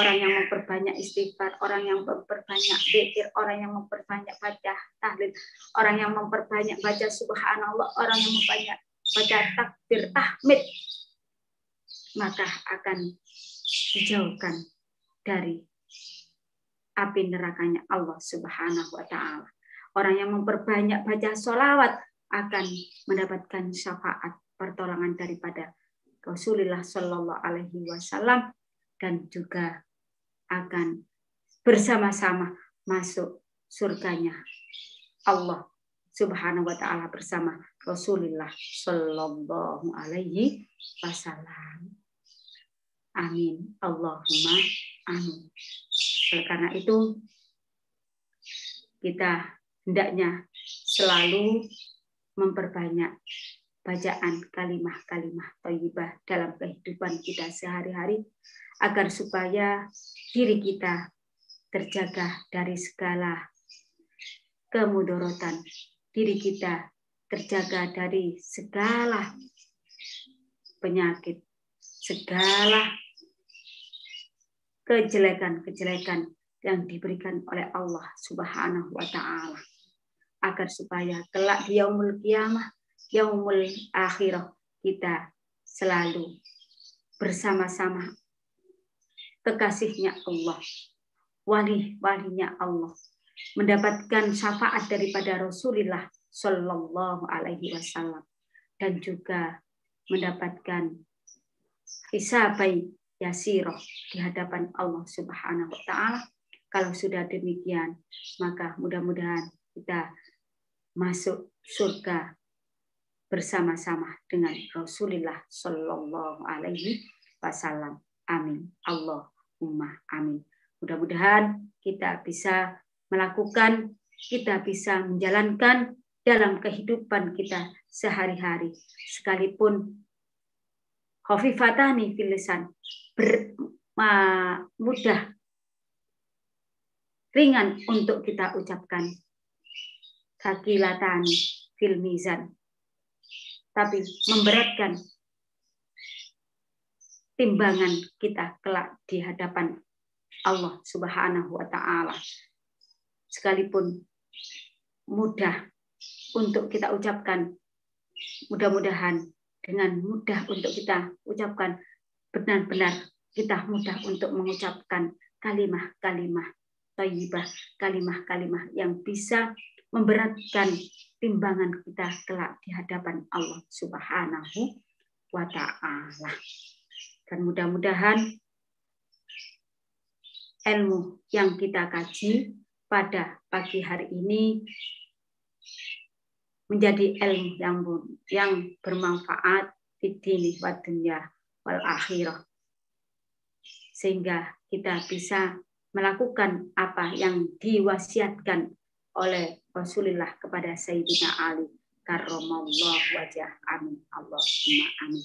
orang yang memperbanyak istighfar, orang yang memperbanyak zikir, orang yang memperbanyak baca tahlil, orang yang memperbanyak baca subhanallah, orang yang memperbanyak baca takbir tahmid, maka akan dijauhkan dari api nerakanya Allah Subhanahu wa taala. Orang yang memperbanyak baca sholawat akan mendapatkan syafaat pertolongan daripada Rasulullah Shallallahu Alaihi Wasallam, dan juga akan bersama-sama masuk surganya Allah Subhanahu wa taala bersama Rasulullah Shallallahu Alaihi Wasallam. Amin. Allahumma amin. Oleh karena itu kita hendaknya selalu memperbanyak bacaan kalimah-kalimah thayyibah dalam kehidupan kita sehari-hari, agar supaya diri kita terjaga dari segala kemudorotan, diri kita terjaga dari segala penyakit, segala kejelekan-kejelekan yang diberikan oleh Allah Subhanahu wa taala, agar supaya kelak di yaumul qiyamah, yaumul akhirah, kita selalu bersama-sama kekasihnya Allah, wali-walinya Allah, mendapatkan syafaat daripada Rasulullah Shallallahu Alaihi Wasallam, dan juga mendapatkan hisabai yasiroh di hadapan Allah Subhanahu wa taala. Kalau sudah demikian, maka mudah-mudahan kita masuk surga bersama-sama dengan Rasulullah Shallallahu Alaihi Wasallam. Amin. Allahumma amin. Mudah-mudahan kita bisa melakukan, kita bisa menjalankan dalam kehidupan kita sehari-hari. Sekalipun khafifatani fil lisan, mudah, ringan untuk kita ucapkan, thaqilatani fil mizan, tapi memberatkan timbangan kita kelak di hadapan Allah Subhanahu wa taala. Sekalipun mudah untuk kita ucapkan. Mudah-mudahan dengan mudah untuk kita ucapkan, benar-benar kita mudah untuk mengucapkan kalimah-kalimah thayyibah, kalimah-kalimah yang bisa memberatkan timbangan kita kelak di hadapan Allah Subhanahu wa ta'ala. Dan mudah-mudahan ilmu yang kita kaji pada pagi hari ini menjadi ilmu yang bermanfaat di dini wa dunya wal akhirah, sehingga kita bisa melakukan apa yang diwasiatkan oleh Rasulullah kepada Sayyidina Ali karramallahu wajhah. Amin. Allahumma amin.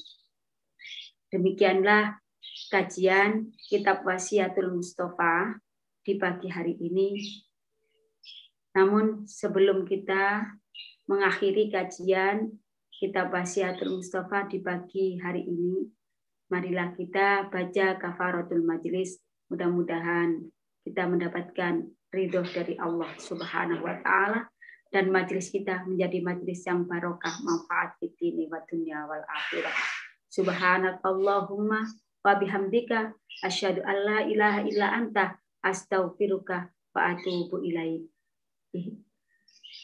Demikianlah kajian kitab Wasiatul Mustafa di pagi hari ini. Namun sebelum kita mengakhiri kajian kitab Wasiatul Mustafa di pagi hari ini, marilah kita baca kafaratul majlis. Mudah-mudahan kita mendapatkan ridho dari Allah Subhanahu wa ta'ala dan majlis kita menjadi majlis yang barokah, manfaat di dini wa dunya wal akhirah. Subhanakallahumma wa bihamdika asyhadu an la ilaha illa anta astaghfiruka wa atubu ilaik.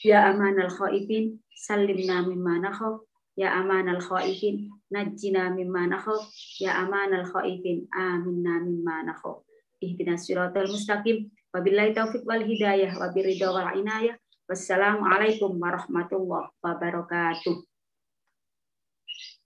Ya amanal khaifin sallimna mimma nakhaf, ya amanal khaifin najjina mimma nakhaf, ya amanal khaifin aminna mimma nakhaf. Ihdinas siratal mustaqim. Wabillahi taufiq wal hidayah, wabiridha wal inayah. Wassalamualaikum warahmatullahi wabarakatuh.